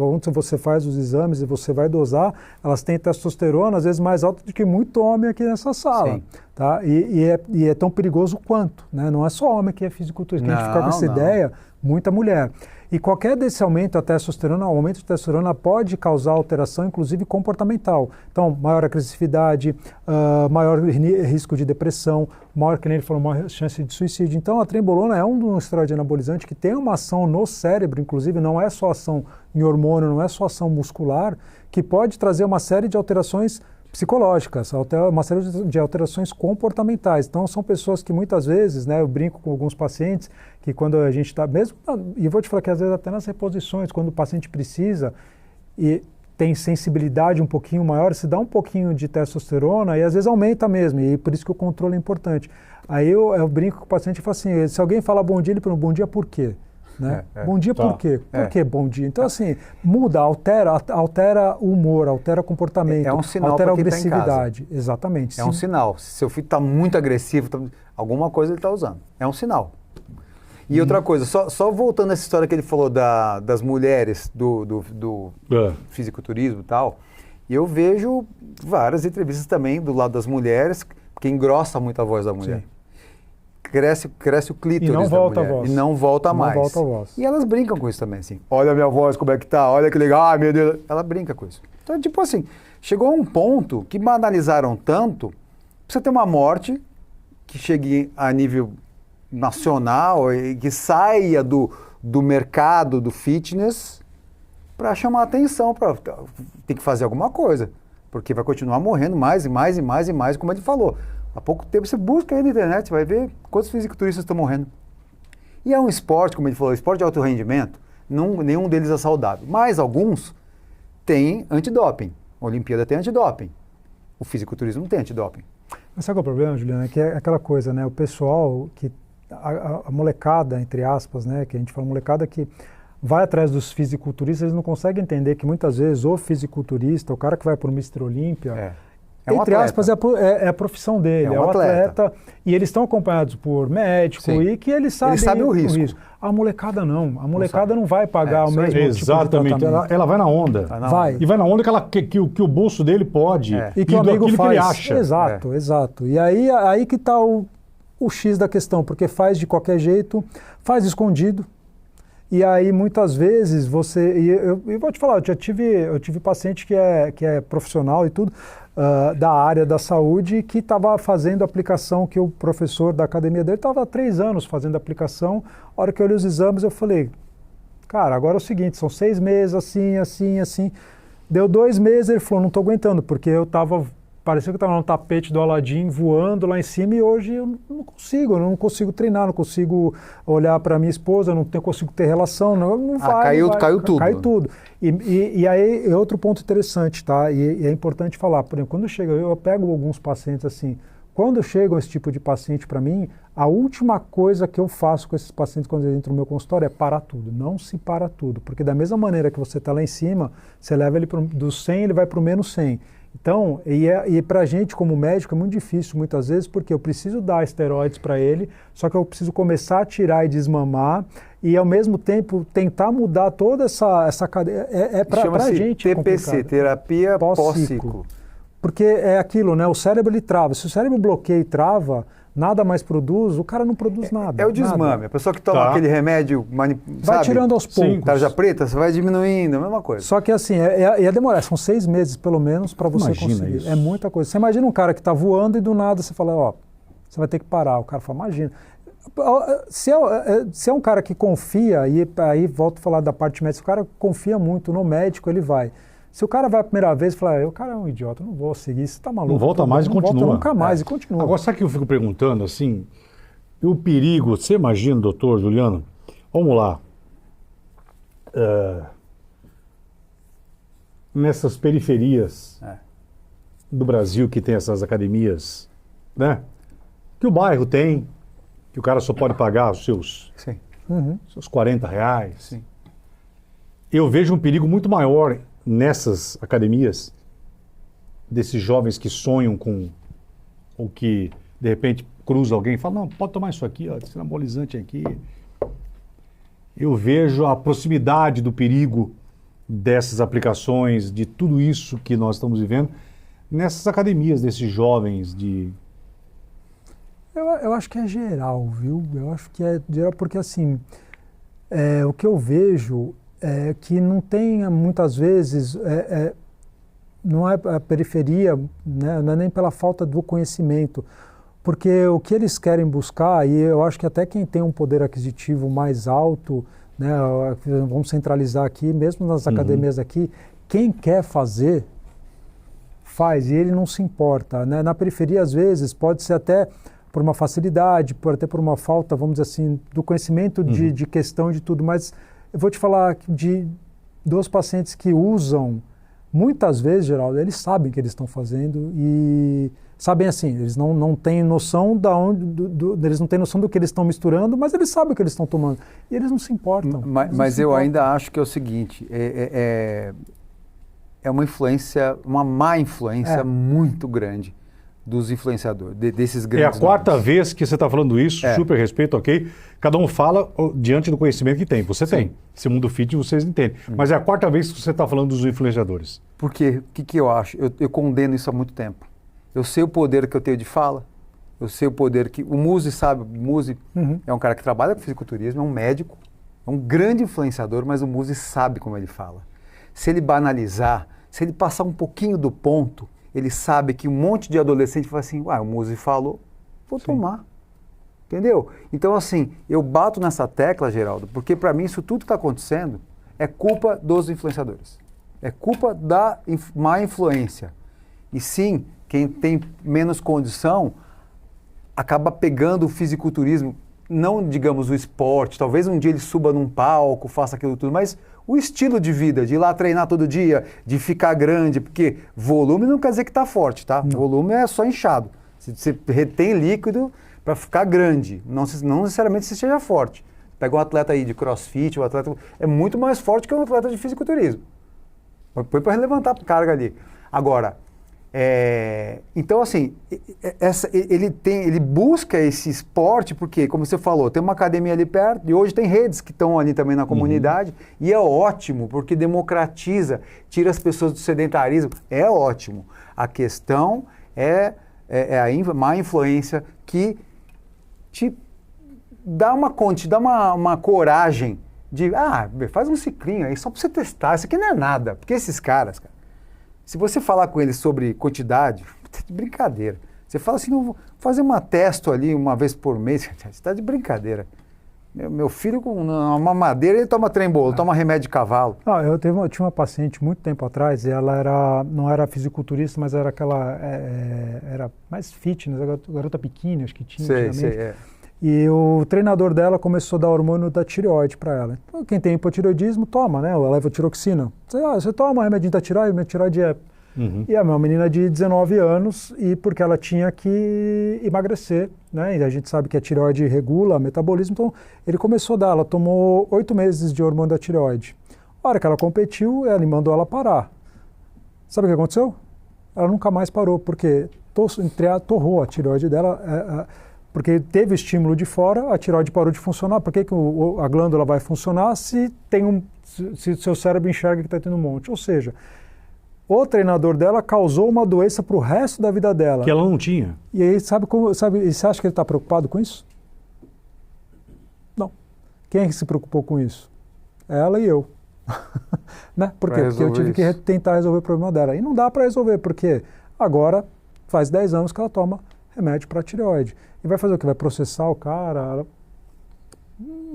onde você faz os exames e você vai dosar, elas têm testosterona às vezes mais alta do que muito homem aqui nessa sala. Sim. Tá? E é tão perigoso quanto, né? Não é só homem que é fisiculturista, a gente fica com essa ideia, muita mulher. E qualquer desse aumento da testosterona, o aumento de testosterona pode causar alteração, inclusive comportamental. Então, maior agressividade, maior risco de depressão, maior, que nem ele falou, maior chance de suicídio. Então, a trembolona é um esteroide anabolizante que tem uma ação no cérebro, inclusive não é só ação em hormônio, não é só ação muscular, que pode trazer uma série de alterações psicológicas, uma série de alterações comportamentais. Então, são pessoas que muitas vezes, né, eu brinco com alguns pacientes, que quando a gente está, mesmo, e vou te falar que às vezes até nas reposições, quando o paciente precisa e tem sensibilidade um pouquinho maior, se dá um pouquinho de testosterona e às vezes aumenta mesmo, e por isso que o controle é importante. Aí eu brinco com o paciente e falo assim, se alguém falar bom dia, ele pergunta, bom dia por quê? Né? Bom dia por quê? Por que bom dia? Então, assim, muda, altera o humor, altera o comportamento, um sinal altera a pra quem agressividade. tá em casa. Exatamente. É um sinal. Se seu filho está muito agressivo, alguma coisa ele está usando. É um sinal. E outra coisa, só voltando a essa história que ele falou das mulheres, do fisiculturismo e tal, eu vejo várias entrevistas também do lado das mulheres, que engrossa muito a voz da mulher. Sim. Cresce o clítoris e não da volta mulher. A voz. E não volta mais. Não volta a voz. E elas brincam com isso também, assim. Olha a minha voz, como é que tá, olha que legal, ai meu Deus. Ela brinca com isso. Então, tipo assim, chegou a um ponto que banalizaram tanto, precisa ter uma morte que chegue a nível nacional e que saia do mercado do fitness para chamar a atenção, tem que fazer alguma coisa, porque vai continuar morrendo mais e mais e mais e mais, como ele falou. Há pouco tempo você busca aí na internet, você vai ver quantos fisiculturistas estão morrendo. E é um esporte, como ele falou, esporte de alto rendimento, nenhum deles é saudável, mas alguns têm antidoping. A Olimpíada tem antidoping. O fisiculturismo não tem antidoping. Mas sabe qual é o problema, Juliana? É que é aquela coisa, né? O pessoal que a molecada, entre aspas, né, que a gente fala molecada que vai atrás dos fisiculturistas, eles não conseguem entender que muitas vezes o fisiculturista, o cara que vai para o Mr. Olímpia, entre aspas, é a profissão dele, é o atleta, e eles estão acompanhados por médico. Sim. E que eles sabem o risco. A molecada não, a molecada não vai pagar o mesmo exatamente. Tipo de tratamento. Ela vai na onda. Vai. E vai na onda que o bolso dele pode e que o amigo faz. Que ele acha. Exato. E aí que está o X da questão, porque faz de qualquer jeito, faz escondido. E aí, muitas vezes, eu vou te falar, eu tive paciente que é profissional e tudo, da área da saúde, que estava fazendo aplicação, que o professor da academia dele estava há 3 anos fazendo aplicação. A hora que eu olhei os exames, eu falei, cara, agora é o seguinte, são 6 meses, assim. Deu 2 meses, ele falou, não estou aguentando, porque parecia que eu estava no tapete do Aladim, voando lá em cima, e hoje eu não consigo treinar, não consigo olhar para minha esposa, não consigo ter relação, não vai. Caiu tudo. Caiu tudo. E aí é outro ponto interessante, tá? E é importante falar, por exemplo, quando eu pego alguns pacientes assim, quando chegam esse tipo de paciente para mim, a última coisa que eu faço com esses pacientes quando eles entram no meu consultório é parar tudo. Não se para tudo, porque da mesma maneira que você está lá em cima, você leva ele do 100, ele vai para o menos 100. Então, e para a gente como médico é muito difícil muitas vezes, porque eu preciso dar esteroides para ele, só que eu preciso começar a tirar e desmamar, e ao mesmo tempo tentar mudar toda essa cadeia. Para a gente TPC, terapia pós-ciclo. Porque é aquilo, né? O cérebro ele trava. Se o cérebro bloqueia e trava, nada mais produz, o cara não produz nada. É o desmame. Nada. A pessoa que toma aquele remédio, vai tirando aos poucos. Tarja preta, você vai diminuindo, a mesma coisa. Só que assim, ia demorar, são 6 meses pelo menos para você conseguir. Isso. É muita coisa. Você imagina um cara que está voando e do nada você fala, você vai ter que parar. O cara fala, imagina. Se é um cara que confia, e aí volto a falar da parte médica, se o cara confia muito no médico, ele vai. Se o cara vai a primeira vez e fala, o cara é um idiota, eu não vou seguir, você está maluco. Não volta mais e continua. Não volta nunca mais e continua. Agora, sabe o que eu fico perguntando, assim, o perigo, você imagina, doutor Juliano, vamos lá, nessas periferias do Brasil que tem essas academias, né, que o bairro tem, que o cara só pode pagar os seus R$40. Sim. Eu vejo um perigo muito maior nessas academias, desses jovens que sonham com, ou que de repente cruza alguém e fala, não, pode tomar isso aqui, esse anabolizante aqui. eu vejo a proximidade do perigo dessas aplicações, de tudo isso que nós estamos vivendo, nessas academias, desses jovens de... Eu acho que é geral, viu? Eu acho que é geral porque, assim, o que eu vejo é que não tem, muitas vezes, não é a periferia, né? Não é nem pela falta do conhecimento, porque o que eles querem buscar, e eu acho que até quem tem um poder aquisitivo mais alto, né? Vamos centralizar aqui, mesmo nas academias aqui, quem quer fazer, faz, e ele não se importa, né? Na periferia, às vezes, pode ser até por uma facilidade, até por uma falta, vamos dizer assim, do conhecimento de questão de tudo, mas eu vou te falar dos pacientes que usam, muitas vezes, Geraldo, eles sabem o que eles estão fazendo e sabem assim, eles não têm noção eles não têm noção do que eles estão misturando, mas eles sabem o que eles estão tomando e eles não se importam. Mas eu ainda acho que é o seguinte, é uma influência, uma má influência muito grande dos influenciadores, desses grandes. É a quarta vez que você está falando isso, super respeito, ok? Cada um fala diante do conhecimento que tem. Você tem. Esse mundo fit vocês entendem. Mas é a quarta vez que você está falando dos influenciadores. Por quê? O que eu acho? Eu condeno isso há muito tempo. Eu sei o poder que eu tenho de fala. Eu sei o poder que... O Muzi sabe. O Muzi é um cara que trabalha com fisiculturismo, é um médico, é um grande influenciador, mas o Muzi sabe como ele fala. Se ele banalizar, se ele passar um pouquinho do ponto, ele sabe que um monte de adolescente fala assim, o Muzi falou, vou tomar. Entendeu? Então, assim, eu bato nessa tecla, Geraldo, porque para mim isso tudo que está acontecendo é culpa dos influenciadores. É culpa da má influência. E sim, quem tem menos condição acaba pegando o fisiculturismo, não, digamos, o esporte, talvez um dia ele suba num palco, faça aquilo tudo, mas o estilo de vida, de ir lá treinar todo dia, de ficar grande, porque volume não quer dizer que está forte, tá? Não. Volume é só inchado. Você retém líquido para ficar grande, não necessariamente você seja forte. Pega um atleta aí de crossfit, um atleta é muito mais forte que um atleta de fisiculturismo. Põe para levantar a carga ali. Agora, então assim, ele busca esse esporte porque, como você falou, tem uma academia ali perto e hoje tem redes que estão ali também na comunidade e é ótimo porque democratiza, tira as pessoas do sedentarismo, é ótimo. A questão é a má influência que te dá uma coragem de, faz um ciclinho aí só para você testar, isso aqui não é nada, porque esses caras, cara, se você falar com eles sobre quantidade, tá de brincadeira. Você fala assim, vou fazer uma testo ali uma vez por mês, você está de brincadeira. Meu filho com uma mamadeira, ele toma trem-bolo, toma remédio de cavalo. Eu tinha uma paciente muito tempo atrás, e ela não era fisiculturista, mas era era mais fitness, garota biquíni, acho que tinha antigamente. E o treinador dela começou a dar hormônio da tireoide para ela. Então, quem tem hipotireoidismo, toma, né? Ela leva tiroxina. Você toma remedinho da tireoide, minha tireoide é... E é uma menina de 19 anos, e porque ela tinha que emagrecer, né? E a gente sabe que a tireoide regula o metabolismo, então ele começou a dar, ela tomou 8 meses de hormônio da tireoide. A hora que ela competiu, ele mandou ela parar. Sabe o que aconteceu? Ela nunca mais parou, porque torrou a tireoide dela... porque teve estímulo de fora, a tireoide parou de funcionar. Por que a glândula vai funcionar se seu cérebro enxerga que está tendo um monte? Ou seja, o treinador dela causou uma doença para o resto da vida dela. Que ela não tinha. E aí, e você acha que ele está preocupado com isso? Não. Quem é que se preocupou com isso? Ela e eu. Né? Por quê? Porque eu tive que tentar resolver o problema dela. E não dá para resolver, porque agora faz 10 anos que ela toma remédio para tireoide. E vai fazer o quê? Vai processar o cara?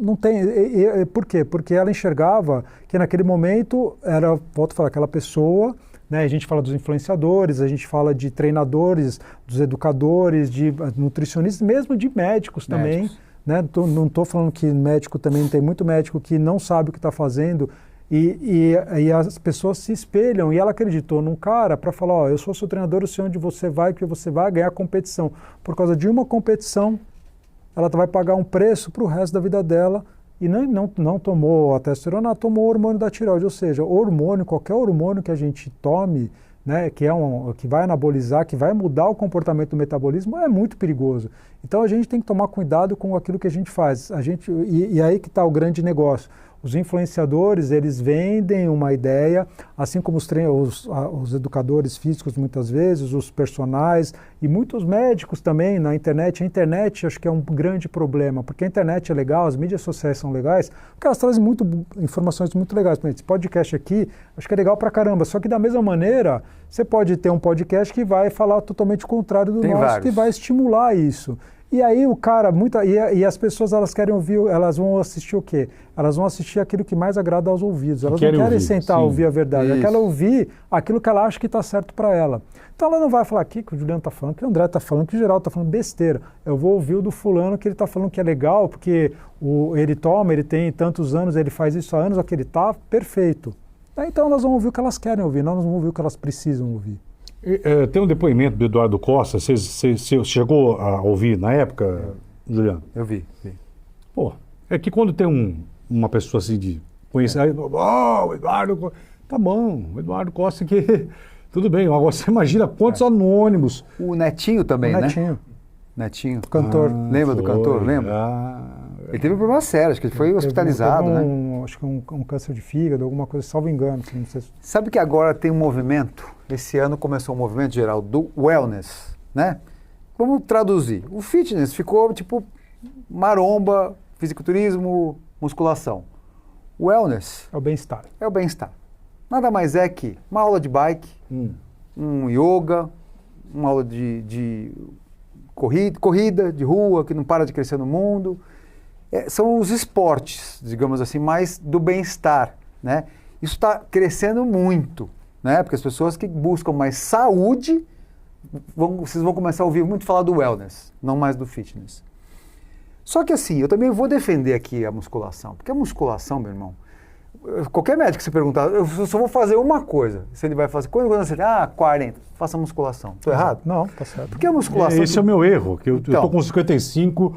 Não tem... Por quê? Porque ela enxergava que naquele momento era, volto a falar, aquela pessoa, né? A gente fala dos influenciadores, a gente fala de treinadores, dos educadores, de nutricionistas, mesmo de médicos também. Né? Não estou falando que médico também, tem muito médico que não sabe o que está fazendo. E as pessoas se espelham, e ela acreditou num cara para falar, eu sou seu treinador, eu sei onde você vai, que você vai ganhar competição. Por causa de uma competição, ela vai pagar um preço para o resto da vida dela, e não tomou a testosterona, tomou o hormônio da tireoide. Ou seja, qualquer hormônio que a gente tome, né, que vai anabolizar, que vai mudar o comportamento do metabolismo, é muito perigoso. Então a gente tem que tomar cuidado com aquilo que a gente faz. E aí que está o grande negócio. Os influenciadores, eles vendem uma ideia, assim como os educadores físicos muitas vezes, os personagens e muitos médicos também na internet. A internet acho que é um grande problema, porque a internet é legal, as mídias sociais são legais, porque elas trazem informações muito legais. Esse podcast aqui, acho que é legal pra caramba, só que da mesma maneira, você pode ter um podcast que vai falar totalmente o contrário do nosso, vários. Que vai estimular isso. E aí o cara, e as pessoas elas querem ouvir, elas vão assistir o quê? Elas vão assistir aquilo que mais agrada aos ouvidos. Elas não querem sentar e ouvir a verdade. Elas querem ouvir aquilo que ela acha que está certo para ela. Então ela não vai falar aqui que o Juliano está falando, que o André está falando, que o Geraldo está falando besteira. Eu vou ouvir o do fulano que ele está falando que é legal, porque ele tem tantos anos, ele faz isso há anos, aquele está perfeito. Então elas vão ouvir o que elas querem ouvir, nós não vamos ouvir o que elas precisam ouvir. Tem um depoimento do Eduardo Costa, você chegou a ouvir na época, Juliano? Eu vi. Pô, é que quando tem uma pessoa assim de conhecer, o Eduardo Costa, tá bom, o Eduardo Costa que, tudo bem, agora você imagina quantos anônimos. O Netinho também, né? Netinho. Cantor. Lembra do cantor? Lembra? Ele teve um problema sério, acho que ele foi hospitalizado, né? Acho que um câncer de fígado, alguma coisa, salvo engano. Não sei. Sabe que agora tem um movimento, esse ano começou um movimento geral do wellness, né? Vamos traduzir. O fitness ficou tipo maromba, fisiculturismo, musculação. O wellness é o bem-estar. É o bem-estar. Nada mais é que uma aula de bike, um yoga, uma aula de corrida de rua, que não para de crescer no mundo. São os esportes, digamos assim, mais do bem-estar, né? Isso está crescendo muito, né? Porque as pessoas que buscam mais saúde, vocês vão começar a ouvir muito falar do wellness, não mais do fitness. Só que assim, eu também vou defender aqui a musculação, porque a musculação, meu irmão, qualquer médico que você perguntar, eu só vou fazer uma coisa, se ele vai fazer, quando você 40, faça musculação. Estou errado? Não, tá certo. Porque a musculação... Esse é o meu erro, que eu estou com 55...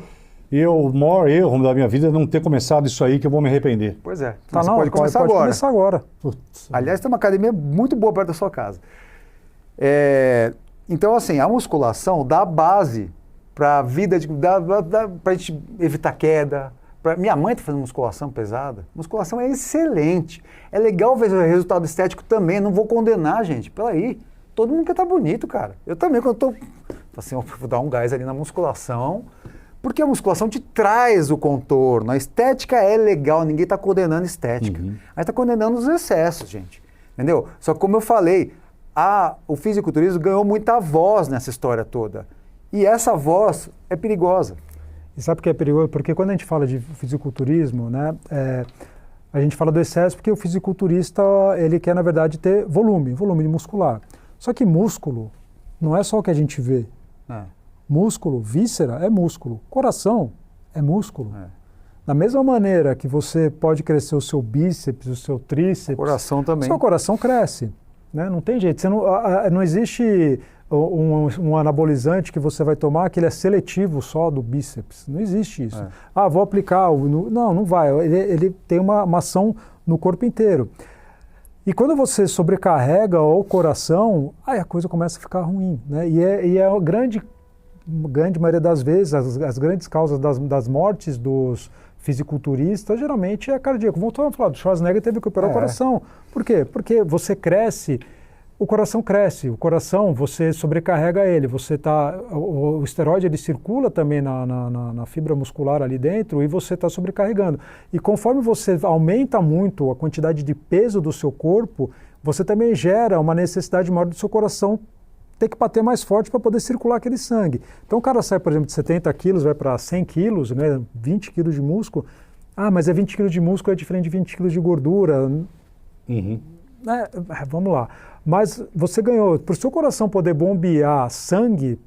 E o maior erro da minha vida é não ter começado isso aí, que eu vou me arrepender. Pois é. Tá, não, pode começar agora. Putz. Aliás, tem uma academia muito boa perto da sua casa. Então, assim, a musculação dá base para a vida, para a gente evitar queda. Minha mãe está fazendo musculação pesada. Musculação é excelente. É legal ver o resultado estético também. Não vou condenar, gente. Peraí. Todo mundo quer estar bonito, cara. Eu também, quando estou... Assim, eu vou dar um gás ali na musculação... Porque a musculação te traz o contorno. A estética é legal, ninguém está condenando estética. Aí está condenando os excessos, gente. Entendeu? Só que como eu falei, o fisiculturismo ganhou muita voz nessa história toda. E essa voz é perigosa. E sabe por que é perigoso? Porque quando a gente fala de fisiculturismo, né, a gente fala do excesso porque o fisiculturista ele quer, na verdade, ter volume muscular. Só que músculo não é só o que a gente vê. Músculo, víscera é músculo, coração é músculo. Da mesma maneira que você pode crescer o seu bíceps, o seu tríceps, coração também. Seu coração cresce, né? Não tem jeito. Não existe um anabolizante que você vai tomar que ele é seletivo só do bíceps. Não existe isso. Vou aplicar. Não vai. Ele tem uma mação no corpo inteiro. E quando você sobrecarrega o coração, aí a coisa começa a ficar ruim, né? E é a grande maioria das vezes, as grandes causas das mortes dos fisiculturistas, geralmente é cardíaco. Voltando a falar, do Schwarzenegger teve que operar o coração. Por quê? Porque você cresce, o coração cresce, o coração, você sobrecarrega ele, o esteroide ele circula também na fibra muscular ali dentro e você está sobrecarregando. E conforme você aumenta muito a quantidade de peso do seu corpo, você também gera uma necessidade maior do seu coração ter que bater mais forte para poder circular aquele sangue. Então o cara sai, por exemplo, de 70 quilos, vai para 100 quilos, né, 20 quilos de músculo. Mas 20 quilos de músculo é diferente de 20 quilos de gordura. Vamos lá. Mas você ganhou, para o seu coração poder bombear sangue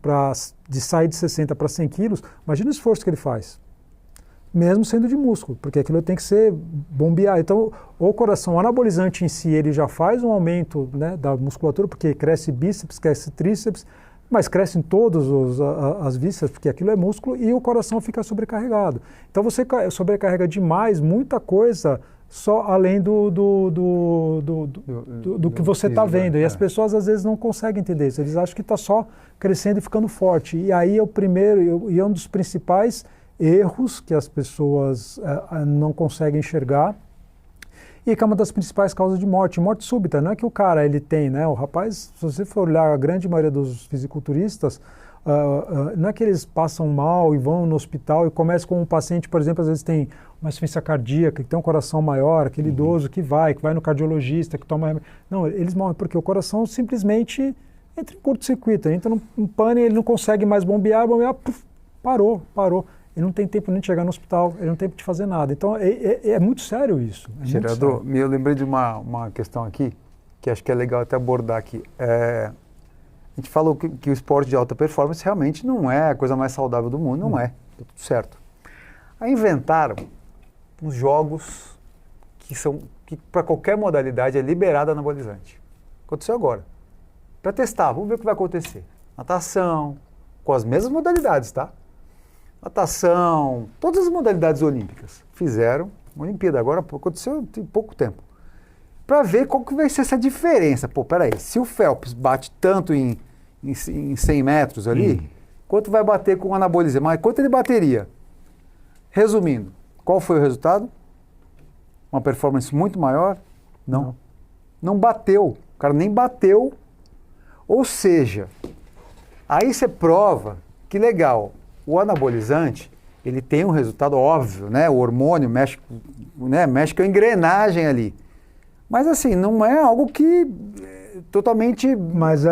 de sair de 60 para 100 quilos, imagina o esforço que ele faz. Mesmo sendo de músculo, porque aquilo tem que ser bombear. Então, o coração anabolizante em si, ele já faz um aumento, né, da musculatura, porque cresce bíceps, cresce tríceps, mas crescem todas as vísceras, porque aquilo é músculo, e o coração fica sobrecarregado. Então, você sobrecarrega demais muita coisa só além do que você está físico, vendo. E as pessoas às vezes não conseguem entender isso. Eles acham que está só crescendo e ficando forte. E aí é o primeiro, e é um dos principais erros que as pessoas não conseguem enxergar. E que é uma das principais causas de morte súbita. Não é que o cara ele tem, né? O rapaz, se você for olhar a grande maioria dos fisiculturistas, não é que eles passam mal e vão no hospital e começam com um paciente, por exemplo, às vezes tem uma insuficiência cardíaca, que tem um coração maior, aquele idoso que vai no cardiologista, que toma... Não, eles morrem porque o coração simplesmente entra em curto-circuito, entra num pane, ele não consegue mais bombear, puf, parou. Ele não tem tempo nem de chegar no hospital, ele não tem tempo de fazer nada. Então, é muito sério isso. Gerador, eu lembrei de uma questão aqui, que acho que é legal até abordar aqui. A gente falou que o esporte de alta performance realmente não é a coisa mais saudável do mundo, não é. Tá tudo certo. Aí inventaram uns jogos que para qualquer modalidade é liberado anabolizante. Aconteceu agora. Para testar, vamos ver o que vai acontecer. Natação, com as mesmas modalidades, tá? Natação, todas as modalidades olímpicas fizeram uma Olimpíada, agora aconteceu em pouco tempo. Para ver qual que vai ser essa diferença. Pô, peraí, se o Phelps bate tanto em 100 metros ali, quanto vai bater com o anabolizante? Mas quanto ele bateria? Resumindo, qual foi o resultado? Uma performance muito maior? Não bateu. O cara nem bateu. Ou seja, aí você prova que legal, o anabolizante, ele tem um resultado óbvio, né? O hormônio mexe com a engrenagem ali. Mas assim, não é algo que totalmente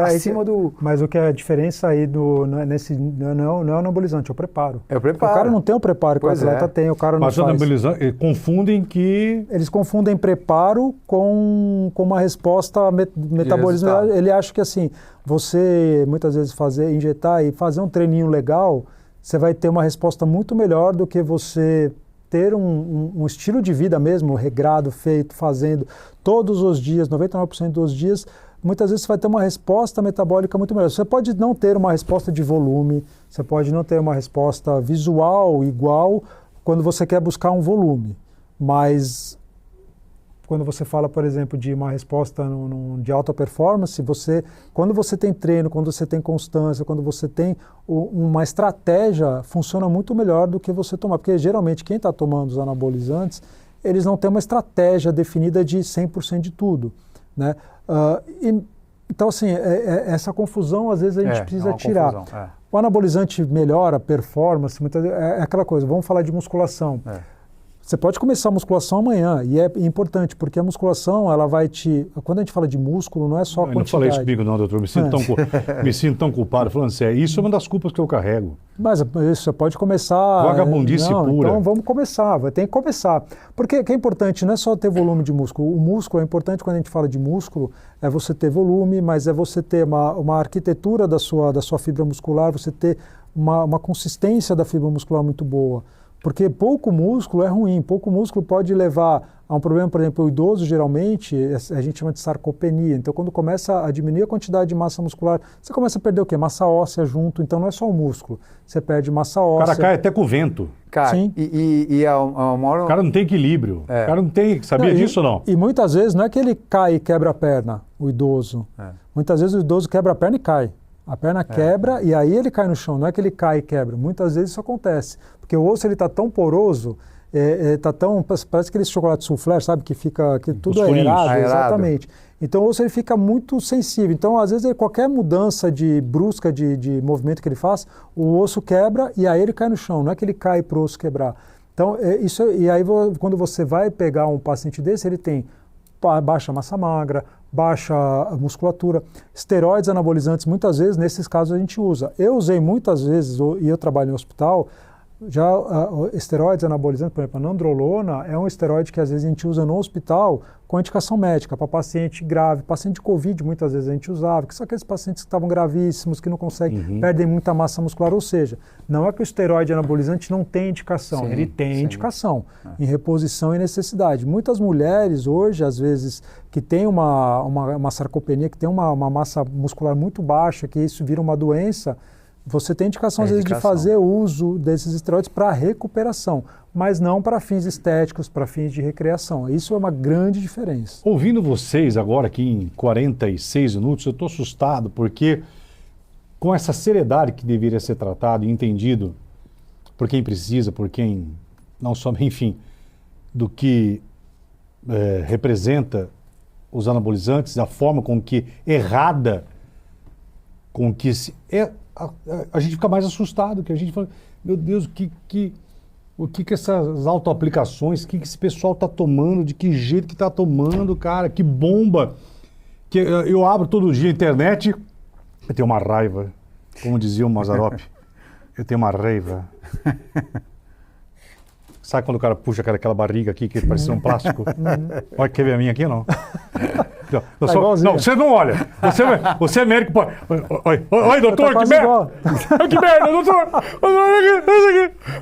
acima do... Mas o que é a diferença aí não é o anabolizante, é o preparo. É o preparo. O cara não tem o preparo que o atleta tem, o cara não faz. Mas o anabolizante, confundem que... Eles confundem preparo com uma resposta metabolismo. Ele acha que assim, você muitas vezes injetar e fazer um treininho legal, você vai ter uma resposta muito melhor do que você ter um estilo de vida mesmo, regrado, feito, fazendo todos os dias, 99% dos dias, muitas vezes você vai ter uma resposta metabólica muito melhor. Você pode não ter uma resposta de volume, você pode não ter uma resposta visual igual quando você quer buscar um volume, mas quando você fala, por exemplo, de uma resposta de alta performance, quando você tem treino, quando você tem constância, quando você tem uma estratégia, funciona muito melhor do que você tomar. Porque geralmente quem está tomando os anabolizantes, eles não têm uma estratégia definida de 100% de tudo, né? Então, assim, essa confusão às vezes a gente precisa tirar. O anabolizante melhora a performance, é aquela coisa, vamos falar de musculação. Você pode começar a musculação amanhã, e é importante, porque a musculação, ela vai quando a gente fala de músculo, não é só a quantidade. Não falei isso comigo não, doutor, me sinto tão culpado, falando sério, isso é uma das culpas que eu carrego. Mas isso, você pode começar... Vagabundice pura. Então vamos começar, tem que começar. Porque o que é importante não é só ter volume de músculo, o músculo é importante quando a gente fala de músculo, é você ter volume, mas é você ter uma arquitetura da sua fibra muscular, você ter uma consistência da fibra muscular muito boa. Porque pouco músculo é ruim, pouco músculo pode levar a um problema, por exemplo, o idoso geralmente, a gente chama de sarcopenia, então quando começa a diminuir a quantidade de massa muscular, você começa a perder o quê? Massa óssea junto, então não é só o músculo, você perde massa óssea. O cara cai até com o vento. Cara, sim. E uma hora... O cara não tem equilíbrio, o cara não tem, sabia disso ou não? E muitas vezes não é que ele cai e quebra a perna, o idoso, muitas vezes o idoso quebra a perna e cai. A perna quebra e aí ele cai no chão, não é que ele cai e quebra. Muitas vezes isso acontece, porque o osso está tão poroso, parece aquele chocolate soufflé, sabe, que tudo é aerado, exatamente. Então o osso ele fica muito sensível. Então às vezes qualquer mudança brusca de movimento que ele faz, o osso quebra e aí ele cai no chão, não é que ele cai para o osso quebrar. Então e aí quando você vai pegar um paciente desse, ele tem baixa massa magra, baixa musculatura, esteroides anabolizantes, muitas vezes nesses casos a gente usa. Eu usei muitas vezes, e eu trabalho em hospital, já esteroides anabolizantes, por exemplo, a nandrolona é um esteroide que às vezes a gente usa no hospital com indicação médica, para paciente grave, paciente de Covid muitas vezes a gente usava, que são aqueles pacientes que estavam gravíssimos, que não conseguem, perdem muita massa muscular, ou seja, não é que o esteroide anabolizante não tem indicação, ele tem indicação em reposição e necessidade. Muitas mulheres hoje, às vezes, que têm uma sarcopenia, que tem uma massa muscular muito baixa, que isso vira uma doença, você tem indicação, às vezes, de fazer uso desses esteroides para recuperação, mas não para fins estéticos, para fins de recreação. Isso é uma grande diferença. Ouvindo vocês agora aqui em 46 minutos, eu estou assustado porque com essa seriedade que deveria ser tratado e entendido por quem precisa, por quem não só, enfim, do que representa os anabolizantes, a forma com que errada, com que a gente fica mais assustado, que a gente fala, meu Deus, o que essas autoaplicações, o que esse pessoal está tomando, de que jeito que está tomando, cara, que bomba. Que eu abro todo dia a internet, eu tenho uma raiva, como dizia o Mazzaropi, eu tenho uma raiva. Sabe quando o cara puxa aquela barriga aqui que parece um plástico? Olha, quer ver a minha aqui ou não? Não, você não olha. Você é médico. Oi, doutor, que merda! Que merda, doutor!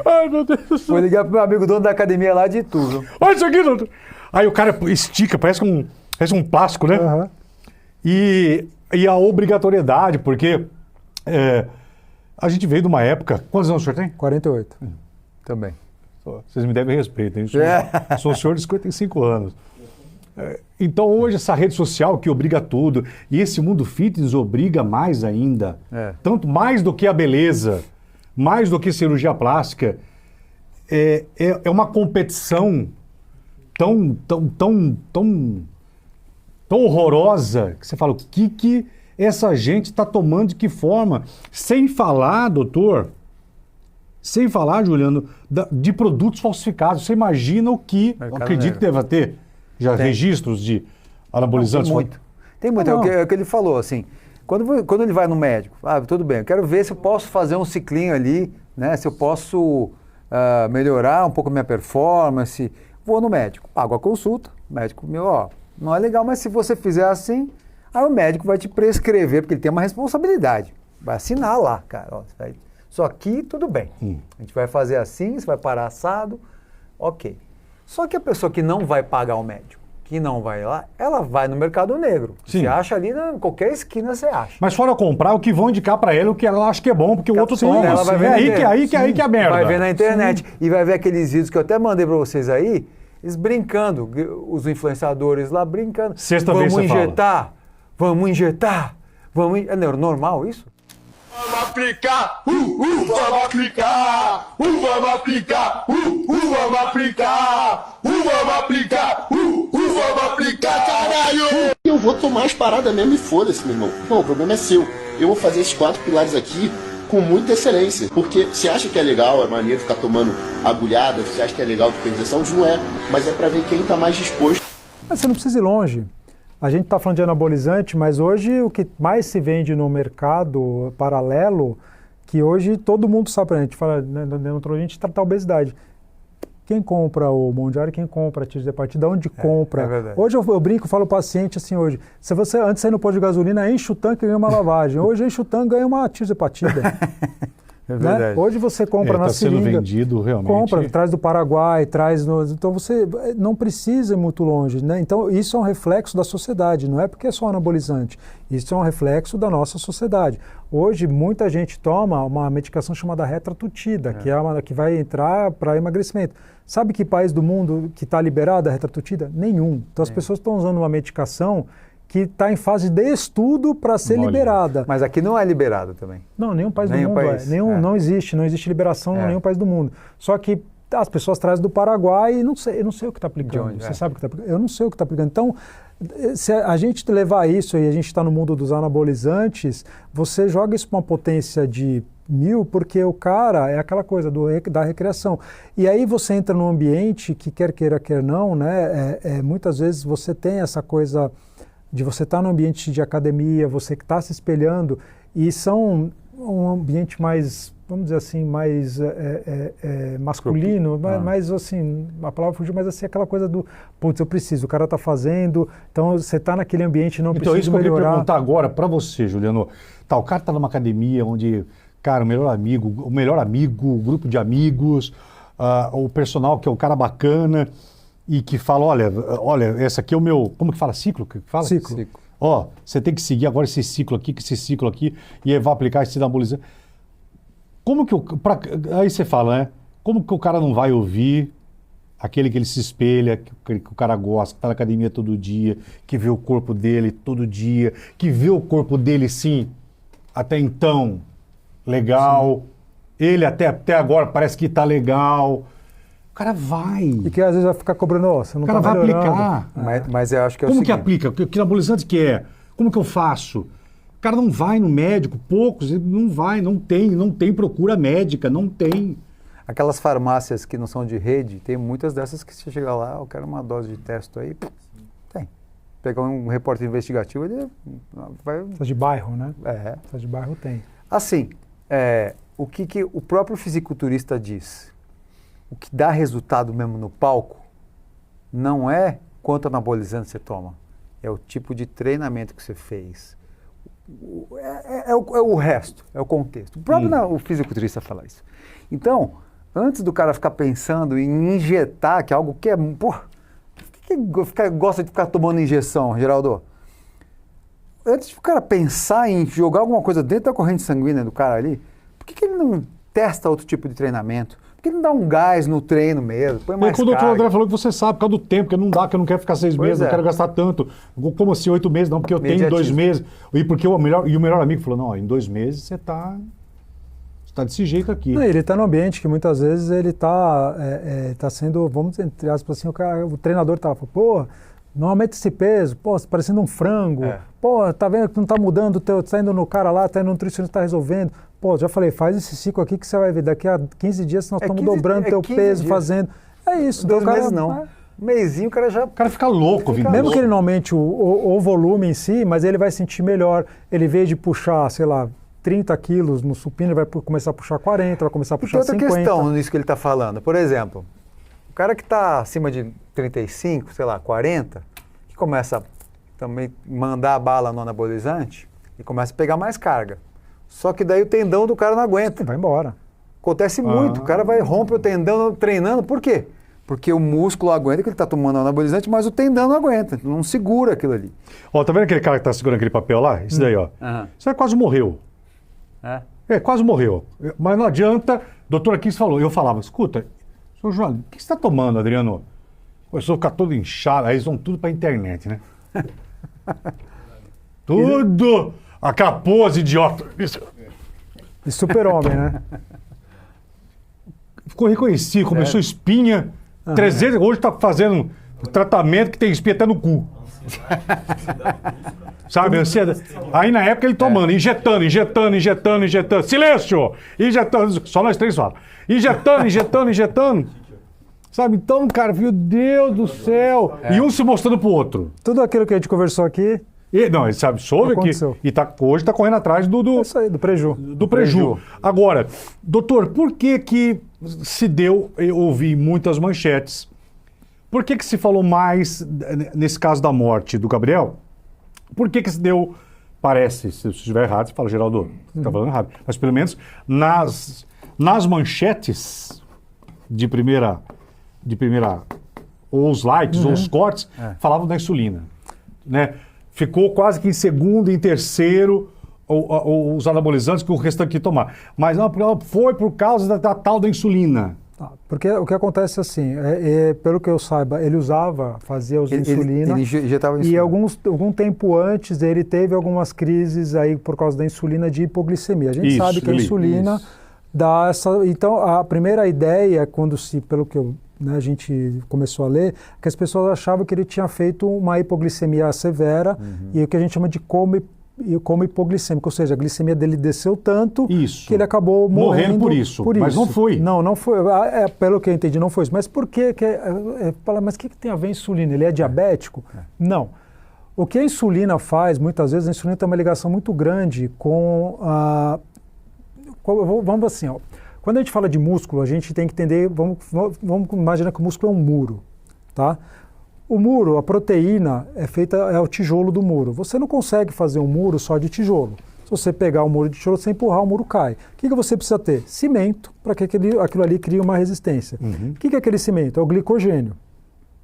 Ai, meu Deus do céu. Vou ligar pro meu amigo dono da academia lá de tudo. Olha isso aqui, doutor! Aí o cara estica, parece um plástico, né? Uhum. E a obrigatoriedade, porque a gente veio de uma época... Quantos anos o senhor tem? 48. Também. Vocês me devem respeito, hein? Eu sou o senhor de 55 anos. Então hoje essa rede social que obriga tudo, e esse mundo fitness obriga mais ainda, tanto mais do que a beleza, mais do que cirurgia plástica, é uma competição tão horrorosa, que você fala, o que essa gente está tomando, de que forma? Sem falar, doutor, sem falar, Juliano, de produtos falsificados. Você imagina o que, eu acredito que deva ter já registros de anabolizantes? Não, tem muito. É o que ele falou, assim, quando ele vai no médico, tudo bem, eu quero ver se eu posso fazer um ciclinho ali, né, se eu posso melhorar um pouco a minha performance, vou no médico, pago a consulta, o médico, não é legal, mas se você fizer assim, aí o médico vai te prescrever, porque ele tem uma responsabilidade, vai assinar lá, cara, só aqui tudo bem, a gente vai fazer assim, você vai parar assado, ok. Só que a pessoa que não vai pagar o médico, que não vai lá, ela vai no mercado negro. Sim. Você acha ali, em qualquer esquina você acha. Mas fora comprar, o que vão indicar para ela, o que ela acha que é bom, porque o outro Sim, toma. ela vai ver aí que é a merda. Vai ver na internet e vai ver aqueles vídeos que eu até mandei para vocês aí, eles brincando, os influenciadores lá brincando. Sexta vez você fala. Vamos injetar. É normal isso? Vamos aplicar, vamos aplicar, vamos aplicar, vamos aplicar, vamos aplicar, vamos aplicar, caralho! Eu vou tomar as paradas mesmo e foda-se, meu irmão. Não, o problema é seu. Eu vou fazer esses 4 pilares aqui com muita excelência. Porque você acha que é legal, é maneiro ficar tomando agulhada, você acha que é legal ficar injeção, não é. Mas é pra ver quem tá mais disposto. Mas você não precisa ir longe. A gente está falando de anabolizante, mas hoje o que mais se vende no mercado paralelo, que hoje todo mundo sabe, a gente fala, né, a gente trata a obesidade. Quem compra o Mondial, quem compra a tirzepatide, de onde compra? É verdade. Hoje eu brinco, falo ao paciente assim hoje, se você antes de ir no posto de gasolina, enche o tanque e ganha uma lavagem. Hoje enche o tanque e ganha uma tirzepatide. É verdade. Né? Hoje você compra na seringa. Está sendo vendido realmente. Compra, traz do Paraguai, então você não precisa ir muito longe, né? Então isso é um reflexo da sociedade, não é porque é só anabolizante. Isso é um reflexo da nossa sociedade. Hoje muita gente toma uma medicação chamada retratutida, que é uma que vai entrar para emagrecimento. Sabe que país do mundo que está liberada a retratutida? Nenhum. Então as pessoas estão usando uma medicação que está em fase de estudo para ser liberada. Mas aqui não é liberada também. Não, nenhum país do mundo é. Não existe liberação em nenhum país do mundo. Só que as pessoas trazem do Paraguai e eu não sei o que está aplicando. Você sabe o que está aplicando? Eu não sei o que está aplicando. Então, se a gente levar isso e a gente está no mundo dos anabolizantes, você joga isso para uma potência de 1000, porque o cara é aquela coisa da recreação. E aí você entra num ambiente que quer queira, quer não, né? Muitas vezes você tem essa coisa de você estar no ambiente de academia, você que está se espelhando, e são um ambiente mais, vamos dizer assim, mais masculino, mais assim, a palavra fugiu, mas assim, aquela coisa do, putz, eu preciso, o cara está fazendo, então você está naquele ambiente, não precisa melhorar. Então isso que eu queria perguntar agora para você, Juliano. O cara está numa academia onde, cara, o melhor amigo, o grupo de amigos, o personal que é o cara bacana, e que fala, olha, esse aqui é o meu, como que fala? Ciclo? Que fala? Ciclo. Ó, você tem que seguir agora esse ciclo aqui, e aí vai aplicar esse anabolizante. Como que aí você fala, né? Como que o cara não vai ouvir aquele que ele se espelha, que o cara gosta, que tá na academia todo dia, que vê o corpo dele todo dia, que vê o corpo dele, sim, até então, legal. Sim. Ele até agora parece que tá legal. O cara vai. E que às vezes vai ficar cobrando, você não o cara tá vai aplicar. Mas eu acho que é o Como seguinte. que aplica? Que anabolizante que é? Como que eu faço? O cara não vai no médico, poucos, ele não vai, não tem procura médica, não tem. Aquelas farmácias que não são de rede, tem muitas dessas que você chega lá, eu quero uma dose de testo aí, tem. Pegar um repórter investigativo, ele vai... Essa de bairro, né? É. Essa de bairro tem. Assim, o que o próprio fisiculturista diz, o que dá resultado mesmo no palco, não é quanto anabolizante você toma, é o tipo de treinamento que você fez. É o resto, é o contexto. O próprio o fisiculturista fala isso. Então, antes do cara ficar pensando em injetar, que é algo que é... Porra, por que gosta de ficar tomando injeção, Geraldo? Antes do cara pensar em jogar alguma coisa dentro da corrente sanguínea do cara ali, por que ele não testa outro tipo de treinamento? Por que ele não dá um gás no treino mesmo? Põe mais quando o doutor carga? André falou que você sabe, por causa do tempo, que não dá, que eu não quero ficar 6 meses, não quero gastar tanto. Como assim 8 meses? Não, porque eu tenho 2 meses. E porque o melhor amigo falou, não, em 2 meses você tá desse jeito aqui. Não, ele está no ambiente que muitas vezes ele está sendo, vamos dizer, entre aspas, assim, o treinador está lá, pô, não aumenta esse peso, pô, você parecendo um frango, pô, tá vendo que não tá mudando, tá indo no cara lá, tá indo no nutricionista, tá resolvendo. Pô, já falei, faz esse ciclo aqui que você vai ver, daqui a 15 dias nós estamos dobrando teu peso, dias. Fazendo. É isso. 2 meses não. Mêsinho, o cara fica louco. Mesmo que ele não aumente o volume em si, mas ele vai sentir melhor, ele veio de puxar, sei lá, 30 quilos no supino, ele vai começar a puxar 40, vai começar a puxar 50. Tem outra questão nisso que ele está falando. Por exemplo, o cara que está acima de 35, sei lá, 40, que começa a também mandar a bala no anabolizante e começa a pegar mais carga. Só que daí o tendão do cara não aguenta. Vai embora. Acontece muito. O cara vai romper o tendão treinando. Por quê? Porque o músculo aguenta que ele está tomando anabolizante, mas o tendão não aguenta. Não segura aquilo ali. Ó, tá vendo aquele cara que está segurando aquele papel lá? Isso daí, ó. Isso aí quase morreu. Quase morreu. Mas não adianta. Doutor Aquis falou. Eu falava, escuta, senhor João, o que você está tomando, Adriano? Pô, eu sou ficar todo inchado. Aí eles vão tudo para a internet, né? Tudo! Aquela pose idiota. E super-homem, né? Ficou reconhecido, começou espinha. 300, hoje está fazendo tratamento que tem espinha até no cu. Sabe? Aí na época ele tomando, injetando. Silêncio! Injetando, só nós 3 falamos. Injetando. Sabe? Então, cara, meu Deus do céu. E um se mostrando pro outro. Tudo aquilo que a gente conversou aqui. Ele sabe, soube aqui. E hoje está correndo atrás do isso aí, do preju. Do preju. Agora, doutor, por que se deu, eu ouvi muitas manchetes, por que se falou mais, nesse caso da morte do Gabriel, por que se deu, parece, se eu estiver errado, você fala, Geraldo, você está falando errado, mas pelo menos nas manchetes de primeira, ou os likes, ou os cortes, falavam da insulina, né? Ficou quase que em segundo e em terceiro os anabolizantes que o restante que tomar. Mas não, foi por causa da tal da insulina. Porque o que acontece assim, pelo que eu saiba, ele fazia insulina. Ele injetava insulina. E algum tempo antes ele teve algumas crises aí por causa da insulina de hipoglicemia. A gente sabe que a insulina dá essa... Então, a primeira ideia, pelo que a gente começou a ler, que as pessoas achavam que ele tinha feito uma hipoglicemia severa e o que a gente chama de coma hipoglicêmico, ou seja, a glicemia dele desceu tanto que ele acabou morrendo por isso. Mas não foi. Não foi. Pelo que eu entendi, não foi isso. Mas por que? Mas o que tem a ver a insulina? Ele é diabético? Não. O que a insulina faz, muitas vezes, a insulina tem uma ligação muito grande com a... Vamos assim, ó. Quando a gente fala de músculo, a gente tem que entender, vamos imaginar que o músculo é um muro, tá? O muro, a proteína é o tijolo do muro. Você não consegue fazer um muro só de tijolo. Se você pegar o muro de tijolo, você empurrar, o muro cai. O que você precisa ter? Cimento, para que aquilo ali crie uma resistência. O que é aquele cimento? É o glicogênio.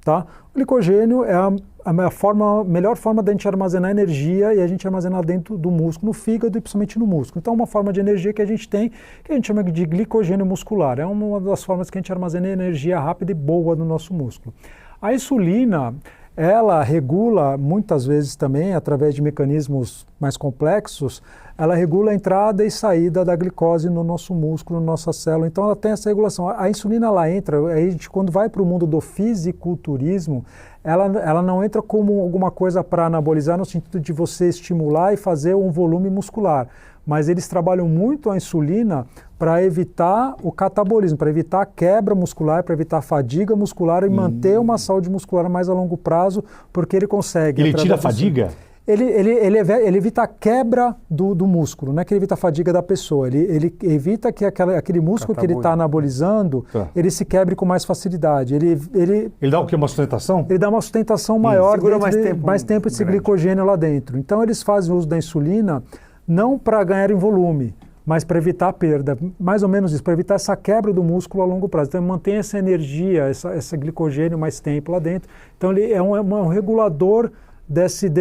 tá? O glicogênio é a melhor forma da gente armazenar energia e a gente armazenar dentro do músculo, no fígado e principalmente no músculo. Então, uma forma de energia que a gente tem, que a gente chama de glicogênio muscular. É uma das formas que a gente armazena energia rápida e boa no nosso músculo. A insulina, ela regula, muitas vezes também, através de mecanismos mais complexos, ela regula a entrada e saída da glicose no nosso músculo, na nossa célula. Então, ela tem essa regulação. A insulina, ela entra, a gente, quando vai para o mundo do fisiculturismo, ela não entra como alguma coisa para anabolizar, no sentido de você estimular e fazer um volume muscular. Mas eles trabalham muito a insulina para evitar o catabolismo, para evitar a quebra muscular, para evitar a fadiga muscular e manter uma saúde muscular mais a longo prazo, porque ele consegue... Ele tira a fadiga? Ele evita a quebra do músculo, não é que ele evita a fadiga da pessoa, ele evita que aquele músculo que ele está anabolizando, ele se quebre com mais facilidade. Ele dá o quê? Uma sustentação? Ele dá uma sustentação maior, segura mais tempo esse glicogênio lá dentro. Então eles fazem uso da insulina não para ganhar em volume, mas para evitar a perda, mais ou menos isso, para evitar essa quebra do músculo a longo prazo. Então mantém essa energia, esse glicogênio mais tempo lá dentro. Então ele é um regulador desse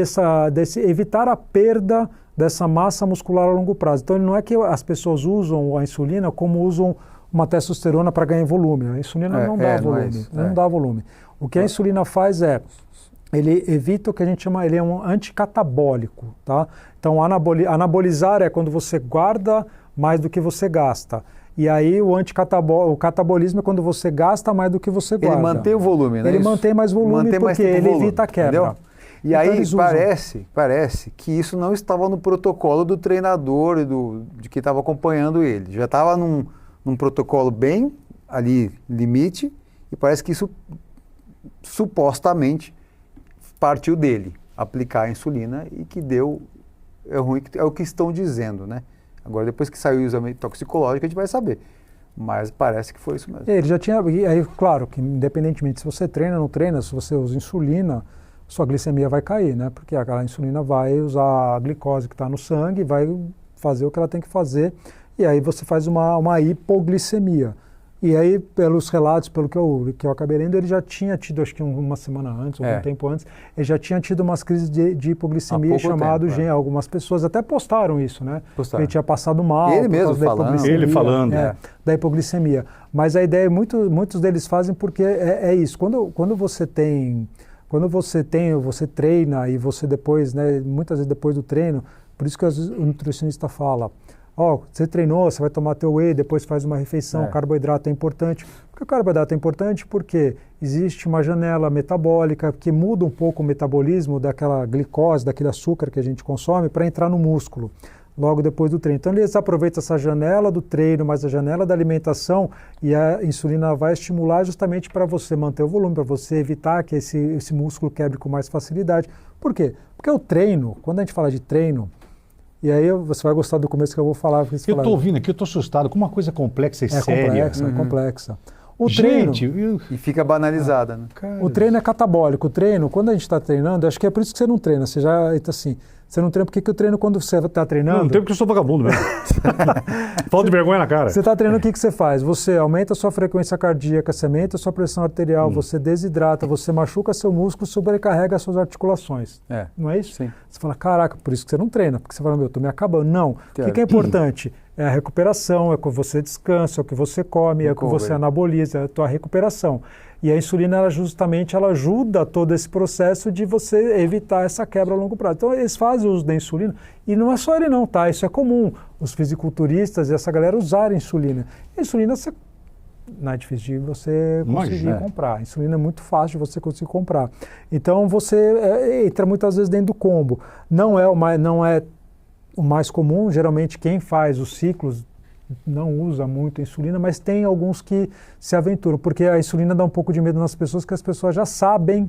evitar a perda dessa massa muscular a longo prazo. Então não é que as pessoas usam a insulina como usam uma testosterona para ganhar volume. A insulina não dá volume, não dá volume. O que a insulina faz ele evita o que a gente chama, ele é um anticatabólico, tá? Então anabolizar é quando você guarda mais do que você gasta. E aí o catabolismo é quando você gasta mais do que você guarda. Ele mantém o volume, né? Ele mantém mais volume porque ele evita a quebra. Entendeu? E então aí parece que isso não estava no protocolo do treinador e de quem estava acompanhando ele. Já estava num protocolo bem ali, limite, e parece que isso supostamente partiu dele, aplicar a insulina e que é ruim, é o que estão dizendo, né? Agora, depois que saiu o exame toxicológico, a gente vai saber. Mas parece que foi isso mesmo. Ele já tinha, aí, claro, que independentemente se você treina ou não treina, se você usa insulina, sua glicemia vai cair, né? Porque aquela insulina vai usar a glicose que está no sangue, vai fazer o que ela tem que fazer, e aí você faz uma hipoglicemia. E aí, pelos relatos, pelo que eu acabei lendo, ele já tinha tido, acho que uma semana antes, ou um tempo antes, ele já tinha tido umas crises de hipoglicemia chamado algumas pessoas até postaram isso, né? Ele tinha passado mal. Ele mesmo falando. Ele falando. Da hipoglicemia. Mas a ideia, muitos deles fazem porque é isso. Quando você treina e você depois, né, muitas vezes depois do treino, por isso que o nutricionista fala, você treinou, você vai tomar teu whey, depois faz uma refeição, o carboidrato é importante. Porque o carboidrato é importante porque existe uma janela metabólica que muda um pouco o metabolismo daquela glicose, daquele açúcar que a gente consome para entrar no músculo, logo depois do treino. Então eles aproveitam essa janela do treino, mais a janela da alimentação, e a insulina vai estimular justamente para você manter o volume, para você evitar que esse músculo quebre com mais facilidade. Por quê? Porque o treino, quando a gente fala de treino, e aí você vai gostar do começo que eu vou falar. Eu estou ouvindo aqui, eu estou assustado com uma coisa complexa e séria. É complexa. O Gente, treino... E fica banalizada, né? O treino é catabólico. O treino, quando a gente está treinando, acho que é por isso que você não treina. Você já está assim... Você não treina, porque eu treino quando você está treinando? Não tem porque eu sou vagabundo mesmo. Falta de vergonha na cara. Você está treinando, o que você faz? Você aumenta a sua frequência cardíaca, você aumenta a sua pressão arterial, você desidrata, você machuca seu músculo, sobrecarrega as suas articulações. Não é isso? Sim. Você fala, caraca, por isso que você não treina, porque você fala, eu estou me acabando. Não. O que é importante? É a recuperação, é que você descansa, é o que você come, é o que você anaboliza, é a tua recuperação. E a insulina, ela justamente ajuda todo esse processo de você evitar essa quebra a longo prazo. Então, eles fazem uso da insulina, e não é só ele não, tá? Isso é comum, os fisiculturistas e essa galera usarem insulina. A insulina, não é difícil de você conseguir comprar. A insulina é muito fácil de você conseguir comprar. Então, você entra muitas vezes dentro do combo. Não é o mais comum, geralmente quem faz os ciclos não usa muito a insulina, mas tem alguns que se aventuram, porque a insulina dá um pouco de medo nas pessoas, que as pessoas já sabem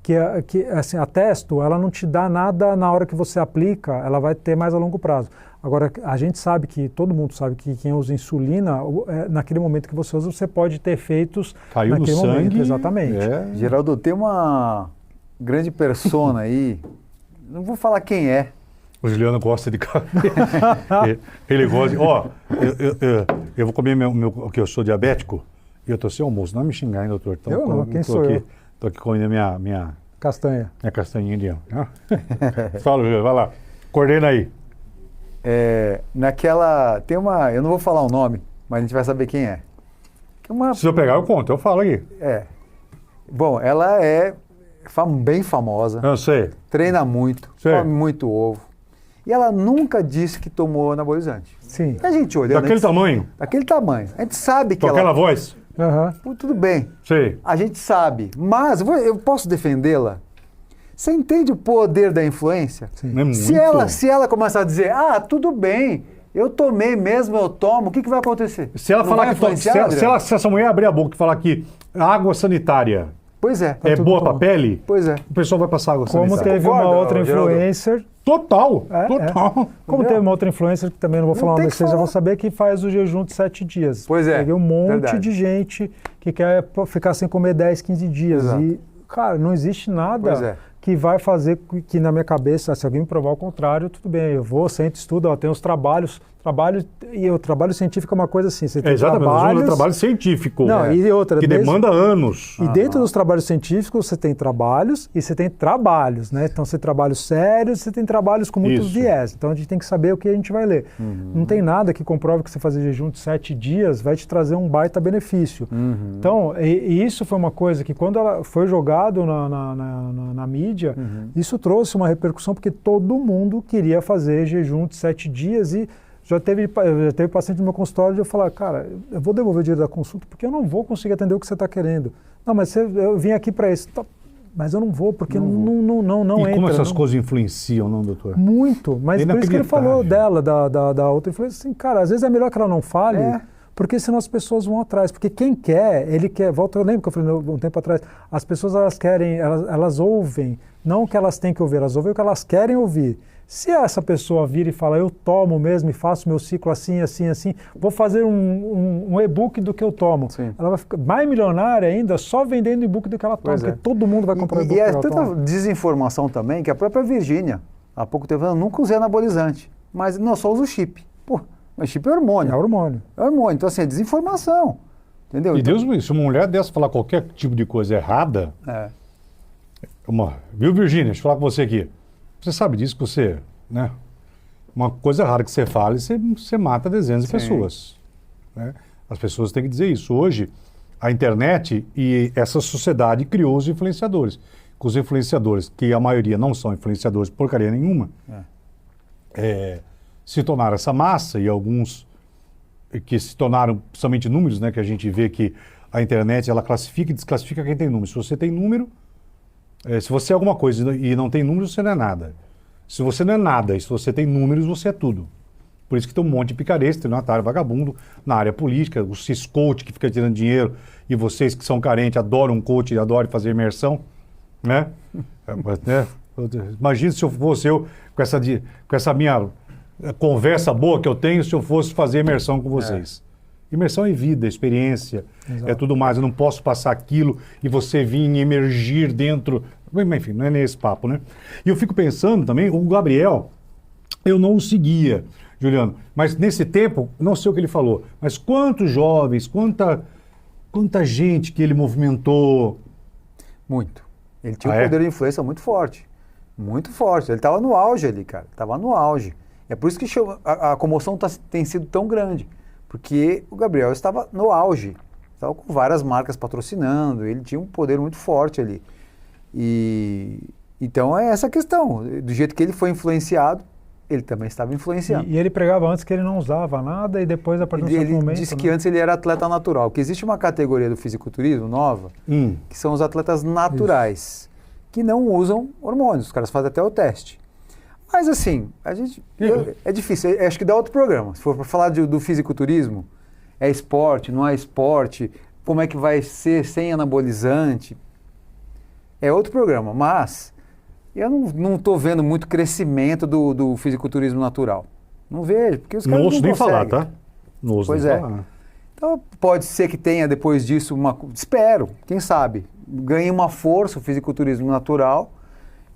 que assim, a testo, ela não te dá nada na hora que você aplica, ela vai ter mais a longo prazo. Agora, a gente sabe todo mundo sabe que quem usa insulina, naquele momento que você usa, você pode ter efeitos naquele no sangue, momento. Exatamente. Geraldo, tem uma grande persona aí, não vou falar quem é. O Juliano gosta de carne. Ele gosta de... eu vou comer que eu sou diabético, e eu estou sem almoço. Não me xingar, hein, doutor? Então, eu não, quem sou eu? Tô aqui comendo minha Castanha. castanhinha de né? Fala, Júlio, vai lá. Coordena aí. Tem uma, eu não vou falar o nome, mas a gente vai saber quem é. Se eu pegar, eu conto, eu falo aqui. Bom, ela é bem famosa, Eu sei. treina muito, Sei. come muito ovo. E ela nunca disse que tomou anabolizante. Sim. A gente olhando... Daquele tamanho, Daquele tamanho. A gente sabe que com aquela voz. Aham. Tudo bem, Sei. a gente sabe. Mas eu posso defendê-la? Você entende o poder da influência? É muito. Se ela começar a dizer, tudo bem, eu tomei mesmo, eu tomo, o que vai acontecer? Se ela Não falar vai que... influenciar, Adriano? Se essa mulher abrir a boca e falar que a água sanitária Pois é. é tudo boa bom. para pele, Pois é. o pessoal vai passar água Como sanitária. teve uma concorda, outra Geraldo? influencer... Total. Como Entendeu? teve uma outra influencer, que também não vou falar o tem nome, que vocês já falar. vão saber, que faz o jejum de 7 dias. Pois é, Peguei um monte verdade. de gente que quer ficar sem comer 10, 15 dias. Exato. E, cara, não existe Pois nada é. que vai fazer que na minha cabeça, se alguém me provar o contrário, tudo bem, eu vou, sento, estudo, tem os trabalhos, e o trabalho científico é uma coisa assim, você tem Exatamente, trabalhos... um trabalho científico. Não, e outra, que mesmo- demanda anos. E dentro dos trabalhos científicos, você tem trabalhos e você tem trabalhos, né? Então, você tem trabalhos sérios, você tem trabalhos com muitos Isso. viés. Então, a gente tem que saber o que a gente vai ler. Não tem nada que comprove que você fazer jejum de 7 dias vai te trazer um baita benefício. Então, e isso foi uma coisa que quando ela foi jogado na mídia, isso trouxe uma repercussão porque todo mundo queria fazer jejum de 7 dias e já teve paciente no meu consultório de eu falar, cara, eu vou devolver o dinheiro da consulta porque eu não vou conseguir atender o que você está querendo. Não, mas eu vim aqui para isso. Tá, mas eu não vou, porque não E entra. como essas não- coisas influenciam, não, doutor? Muito, mas por isso que ele falou Inacreditável. dela, da outra influência, assim, cara, às vezes é melhor que ela não fale, porque senão as pessoas vão atrás. Porque quem quer, ele quer. Eu lembro que eu falei um tempo atrás, as pessoas elas querem, elas ouvem, não o que elas têm que ouvir, elas ouvem o que elas querem ouvir. Se essa pessoa vir e fala, eu tomo mesmo e faço meu ciclo assim, assim, assim, vou fazer um e-book do que eu tomo. Sim. Ela vai ficar mais milionária ainda só vendendo e-book do que ela toma, Pois é. porque todo mundo vai comprar o e-book E que é ela tanta toma. desinformação também que a própria Virgínia, há pouco tempo, eu nunca usei anabolizante, mas não, só uso chip. Pô, mas chip é hormônio. É hormônio. É hormônio, então assim, é desinformação. Entendeu? E Então, Deus me livre, se uma mulher dessa falar qualquer tipo de coisa errada, viu, Virgínia, deixa eu falar com você aqui. Você sabe disso que você, né? Uma coisa rara que você fala e você mata dezenas de Sim. pessoas. Né? As pessoas têm que dizer isso. Hoje, a internet e essa sociedade criou os influenciadores. Com os influenciadores, que a maioria não são influenciadores porcaria nenhuma, se tornaram essa massa e alguns que se tornaram somente números, né? Que a gente vê que a internet ela classifica e desclassifica quem tem número. Se você tem número, se você é alguma coisa e não tem números, você não é nada. Se você não é nada e se você tem números, você é tudo. Por isso que tem um monte de picareta, estelionatário, vagabundo na área política, o cis-coach que fica tirando dinheiro e vocês que são carentes adoram um coach e adoram fazer imersão, né? Imagina se eu fosse eu com essa minha conversa boa que eu tenho se eu fosse fazer imersão com vocês. Imersão é vida, experiência, é tudo mais. Eu não posso passar aquilo e você vir e emergir dentro... Enfim, não é nesse papo, né? E eu fico pensando também, o Gabriel, eu não o seguia, Juliano, mas nesse tempo, não sei o que ele falou, mas quantos jovens, quanta gente que ele movimentou. muito. Ele tinha um poder de influência muito forte. Muito forte. Ele estava no auge ali, cara. Estava no auge. É por isso que a comoção tem sido tão grande. Porque o Gabriel estava no auge. Estava com várias marcas patrocinando. Ele tinha um poder muito forte ali. Então é essa a questão. Do jeito que ele foi influenciado, ele também estava influenciando. E ele pregava antes que ele não usava nada e depois, a partir de um certo Ele momento... disse que antes ele era atleta natural. Que existe uma categoria do fisiculturismo nova, que são os atletas naturais, que não usam hormônios. Os caras fazem até o teste. Mas assim, é difícil. Acho que dá outro programa. Se for para falar do fisiculturismo, é esporte, não é esporte, como é que vai ser sem anabolizante, é outro programa. Mas eu não estou vendo muito crescimento do fisiculturismo natural. Não vejo, porque os caras Não ouço não nem falar, conseguem. tá? Não ouço Pois nem é. falar. Então pode ser que tenha depois disso espero, quem sabe, ganhe uma força o fisiculturismo natural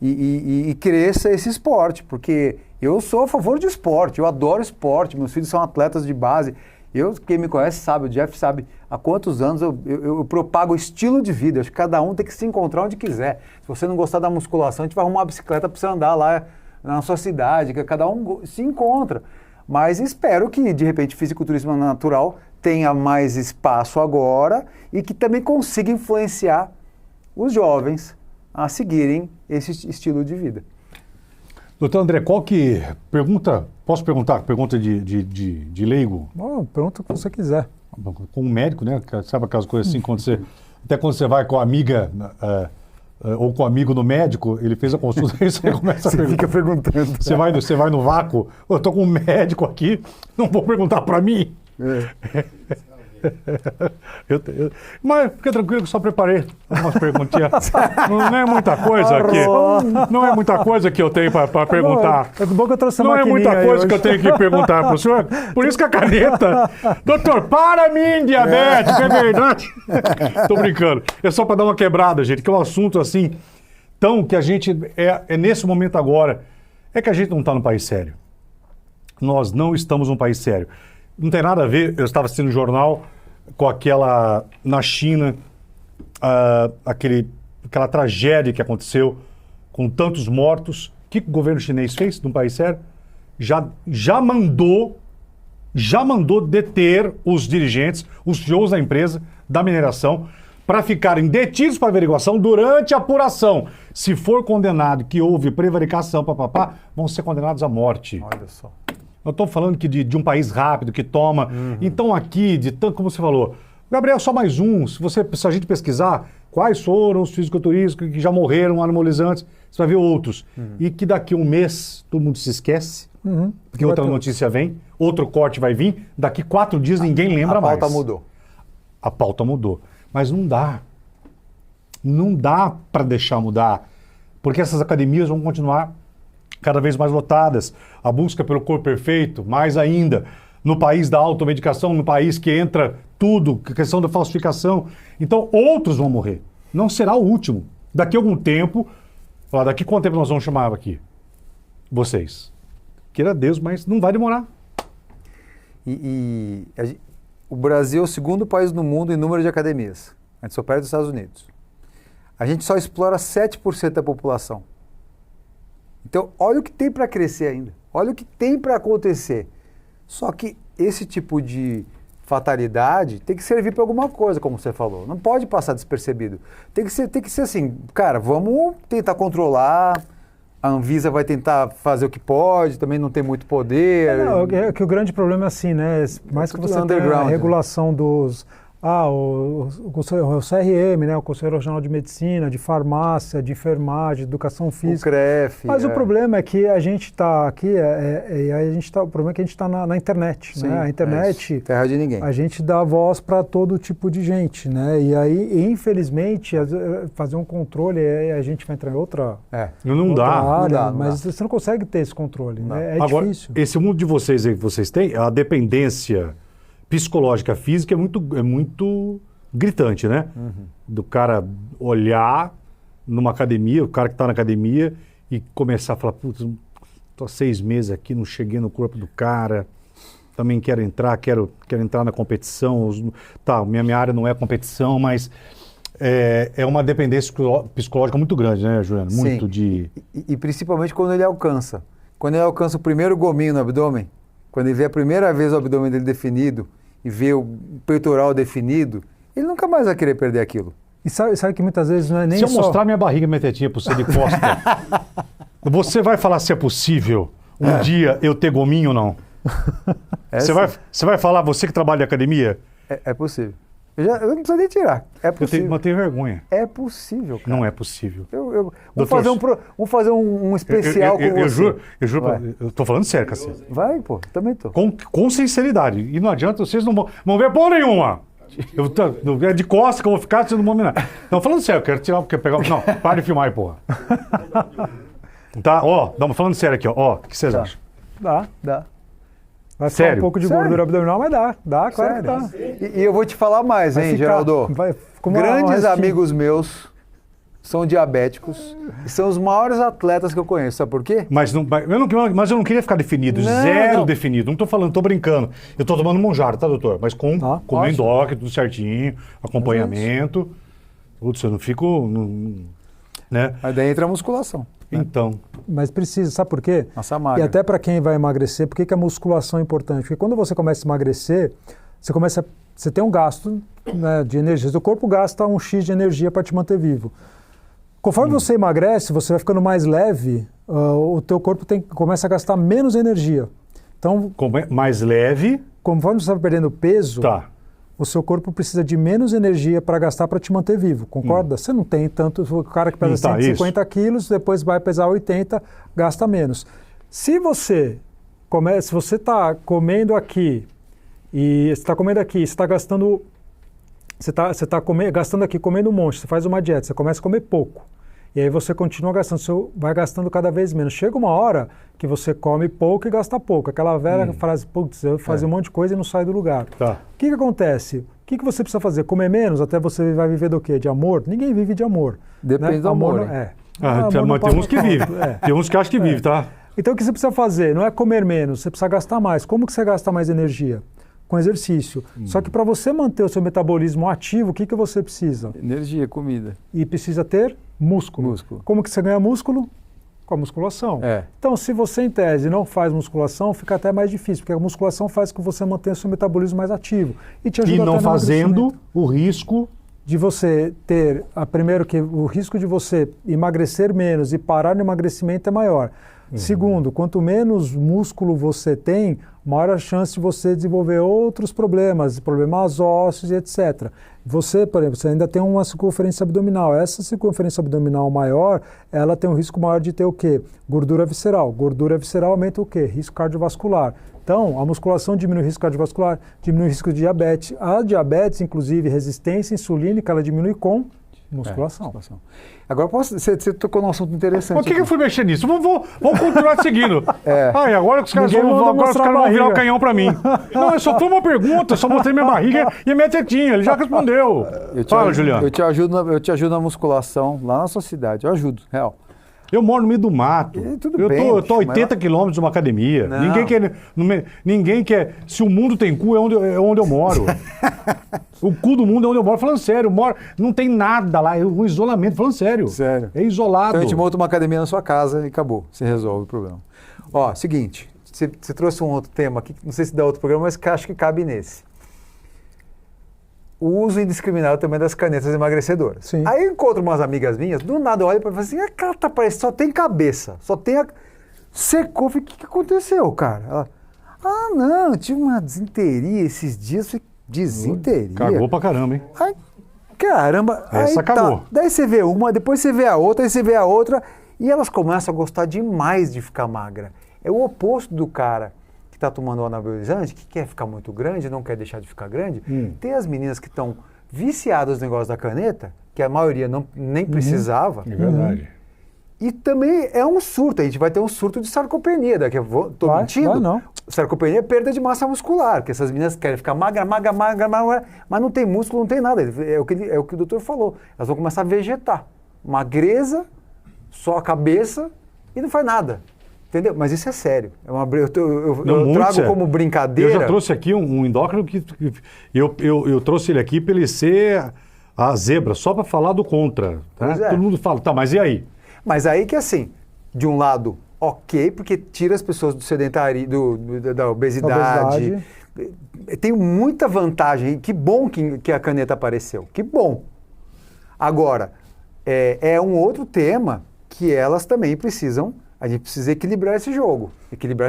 e cresça esse esporte, porque eu sou a favor de esporte, eu adoro esporte, meus filhos são atletas de base Quem me conhece sabe, o Jeff sabe há quantos anos eu propago o estilo de vida. Acho que cada um tem que se encontrar onde quiser. Se você não gostar da musculação, a gente vai arrumar uma bicicleta para você andar lá na sua cidade, que cada um se encontra. Mas espero que, de repente, fisiculturismo natural tenha mais espaço agora e que também consiga influenciar os jovens a seguirem esse estilo de vida. Doutor André, qual que... Posso perguntar? Pergunta de leigo? Pergunta o que você quiser. Com um médico, né? Sabe aquelas coisas assim, até quando você vai com a amiga ou com o amigo no médico, ele fez a consulta, aí você começa a perguntar. Fica perguntando. Você vai no vácuo, eu estou com um médico aqui, não vou perguntar para mim. Mas fica tranquilo que eu só preparei umas perguntinhas. Não é muita coisa aqui. Não é muita coisa que eu tenho para perguntar. É bom que eu trouxe a Não é muita coisa que eu tenho que perguntar para o senhor. Por isso que a caneta. Doutor, para mim, diabético, é verdade. Tô brincando. É só para dar uma quebrada, gente, que é um assunto assim, tão que a gente é nesse momento agora. É que a gente não está num país sério. Nós não estamos num país sério. Não tem nada a ver, eu estava assistindo o jornal com na China, aquela tragédia que aconteceu com tantos mortos. O que o governo chinês fez num país sério? Já mandou deter os dirigentes, os CEOs da empresa, da mineração, para ficarem detidos para averiguação durante a apuração. Se for condenado que houve prevaricação, vão ser condenados à morte. Olha só. Eu estou falando que de um país rápido, que toma. Então aqui, como você falou, Gabriel, só mais um. Se a gente pesquisar quais foram os fisiculturistas que já morreram anabolizantes, você vai ver outros. E que daqui a um mês todo mundo se esquece, porque outra notícia vem, outro corte vai vir, daqui 4 dias ninguém lembra mais. A pauta mudou. A pauta mudou. Mas não dá. Não dá para deixar mudar. Porque essas academias vão continuar cada vez mais lotadas, a busca pelo corpo perfeito, mais ainda, no país da automedicação, no país que entra tudo, questão da falsificação. Então, outros vão morrer. Não será o último. Daqui a algum tempo, daqui quanto tempo nós vamos chamar aqui? Vocês. Queira Deus, mas não vai demorar. O Brasil é o segundo país no mundo em número de academias. A gente só perde os Estados Unidos. A gente só explora 7% da população. Então, olha o que tem para crescer ainda. Olha o que tem para acontecer. Só que esse tipo de fatalidade tem que servir para alguma coisa, como você falou. Não pode passar despercebido. Tem que ser assim, cara, vamos tentar controlar. A Anvisa vai tentar fazer o que pode, também não tem muito poder. É que o grande problema é assim, né? Mais que você tenha a regulação dos... o CRM, né? O Conselho Regional de Medicina, de Farmácia, de Enfermagem, de Educação Física. O CREF. Mas o problema é que a gente está aqui, o problema é que a gente está na internet. Sim, né? A internet, terra de ninguém. A gente dá voz para todo tipo de gente, né? E aí, infelizmente, fazer um controle, a gente vai entrar em outra área, mas você não consegue ter esse controle, né? É Agora, difícil. Esse mundo de vocês aí que vocês têm, a dependência psicológica, física é muito gritante, né? Do cara olhar numa academia, o cara que está na academia e começar a falar, putz, estou há 6 meses aqui, não cheguei no corpo do cara, também quero entrar na competição, minha área não é competição, mas é uma dependência psicológica muito grande, né, Juliano? Muito. Sim. E principalmente quando ele alcança. Quando ele alcança o primeiro gominho no abdômen, quando ele vê a primeira vez o abdômen dele definido, e vê o peitoral definido, ele nunca mais vai querer perder aquilo. E sabe que muitas vezes não é nem só... Se eu mostrar minha barriga, minha tetinha para você de costa, você vai falar se é possível um dia eu ter gominho ou não? Você vai falar, você que trabalha em academia? É possível. Eu não preciso nem tirar. É possível. Eu tenho vergonha. É possível, cara. Não é possível. Vamos fazer um especial com você. Eu juro, eu estou falando sério, cacete. Vai, pô, também tô. Com sinceridade. E não adianta, vocês não vão ver porra nenhuma. É de costas que eu vou ficar, vocês não vão ver nada. Não, falando sério, eu quero tirar, porque pegar... Não, para de filmar aí, porra. Tá, falando sério aqui, ó. O que vocês acham? Dá. Vai ficar um pouco de gordura abdominal, mas dá, claro que dá. E eu vou te falar mais, hein, Geraldo? Grandes amigos meus são diabéticos e são os maiores atletas que eu conheço. Sabe por quê? Mas eu não queria ficar definido, Não, zero não. definido. Não tô falando, tô brincando. Eu tô tomando Monjaro, tá, doutor? Mas com ótimo. endócrino, tudo certinho, acompanhamento. Putz, eu não fico... né? Mas daí entra a musculação. Então, Mas precisa, sabe por quê? Massa magra. E até para quem vai emagrecer, por que a musculação é importante? Porque quando você começa a emagrecer, você tem um gasto, né, de energia. O corpo gasta um X de energia para te manter vivo. Conforme você emagrece, você vai ficando mais leve, o teu corpo começa a gastar menos energia. Então, mais leve, conforme você vai perdendo peso, tá. o seu corpo precisa de menos energia para gastar para te manter vivo, concorda? Você não tem tanto, o cara que pesa Tá, 150 quilos, depois vai pesar 80, gasta menos. Se você está comendo aqui, e você está comendo aqui, você está gastando, gastando aqui, comendo um monte, você faz uma dieta, você começa a comer pouco. E aí você continua gastando, vai gastando cada vez menos. Chega uma hora que você come pouco e gasta pouco. Aquela velha frase, putz, eu fazia um monte de coisa e não sai do lugar. Tá. O que acontece? O que você precisa fazer? Comer menos? Até você vai viver do quê? De amor? Ninguém vive de amor. Depende do amor, não- né? Mas amor não tem uns que paga vivem. conta, é. Tem uns que acham que vivem, tá? Então o que você precisa fazer? Não é comer menos, você precisa gastar mais. Como que você gasta mais energia? Com exercício. Só que para você manter o seu metabolismo ativo, o que você precisa? Energia, comida. E precisa ter músculo. Músculo. Como que você ganha músculo? Com a musculação. É. Então, se você, em tese, não faz musculação, fica até mais difícil, porque a musculação faz com que você mantenha o seu metabolismo mais ativo. E te ajuda E até não no fazendo emagrecimento. o risco. De você ter, primeiro, que o risco de você emagrecer menos e parar no emagrecimento é maior. Segundo, quanto menos músculo você tem, maior a chance de você desenvolver outros problemas ósseos e etc. Você, por exemplo, você ainda tem uma circunferência abdominal. Essa circunferência abdominal maior, ela tem um risco maior de ter o quê? Gordura visceral. Gordura visceral aumenta o quê? Risco cardiovascular. Então, a musculação diminui o risco cardiovascular, diminui o risco de diabetes. A diabetes, inclusive, resistência insulínica, ela diminui com musculação. Agora, você tocou num assunto interessante. Por que aqui. eu fui mexer nisso? Vamos continuar seguindo. Ah, e agora os caras Ninguém vão manda mostrar a virar o barriga. canhão pra mim. Não, só foi uma pergunta, só mostrei minha barriga e a minha tetinha. Ele já respondeu. Fala, Juliano. Eu te ajudo na musculação lá na sua cidade. Eu ajudo, real. Eu moro no meio do mato. Tudo eu bem, tô a bicho, 80 quilômetros de uma academia. Não. Ninguém quer. Se o mundo tem cu, é onde eu moro. O cu do mundo é onde eu moro. Falando sério, não tem nada lá. É um isolamento. Falando sério. Sério. É isolado. Então a gente monta uma academia na sua casa e acabou. Você resolve o problema. Ó, seguinte. Você trouxe um outro tema aqui, não sei se dá outro programa, mas que acho que cabe nesse. O uso indiscriminado também das canetas emagrecedoras. Sim. Aí eu encontro umas amigas minhas, do nada olha para mim e fala assim, cara, tá parecendo, só tem cabeça, só tem a... Secou, eu falei, o que aconteceu, cara? Ela, não, eu tive uma desinteria esses dias. Eu falei, desinteria? Cagou pra caramba, hein? Ai, caramba. Essa aí tá. acabou. Daí você vê uma, depois você vê a outra, aí você vê a outra, e elas começam a gostar demais de ficar magra. É o oposto do cara que está tomando o anabolizante, que quer ficar muito grande, não quer deixar de ficar grande. Tem as meninas que estão viciadas no negócio da caneta, que a maioria nem precisava. É verdade. E também é um surto, a gente vai ter um surto de sarcopenia. Daqui a pouco, tô mentindo? Vai não. Sarcopenia é perda de massa muscular, porque essas meninas querem ficar magra, mas não tem músculo, não tem nada. É o que o doutor falou. Elas vão começar a vegetar. Magreza, só a cabeça e não faz nada. Entendeu? Mas isso é sério. Eu trago sério. como brincadeira. Eu já trouxe aqui um endócrino que eu trouxe ele aqui para ele ser a zebra, só para falar do contra. Tá? Pois é. Todo mundo fala, tá, mas e aí? Mas aí que assim, de um lado, ok, porque tira as pessoas do sedentarismo, da obesidade. Tem muita vantagem. Que bom que a caneta apareceu. Que bom. Agora, é um outro tema que elas também precisam. A gente precisa equilibrar esse jogo.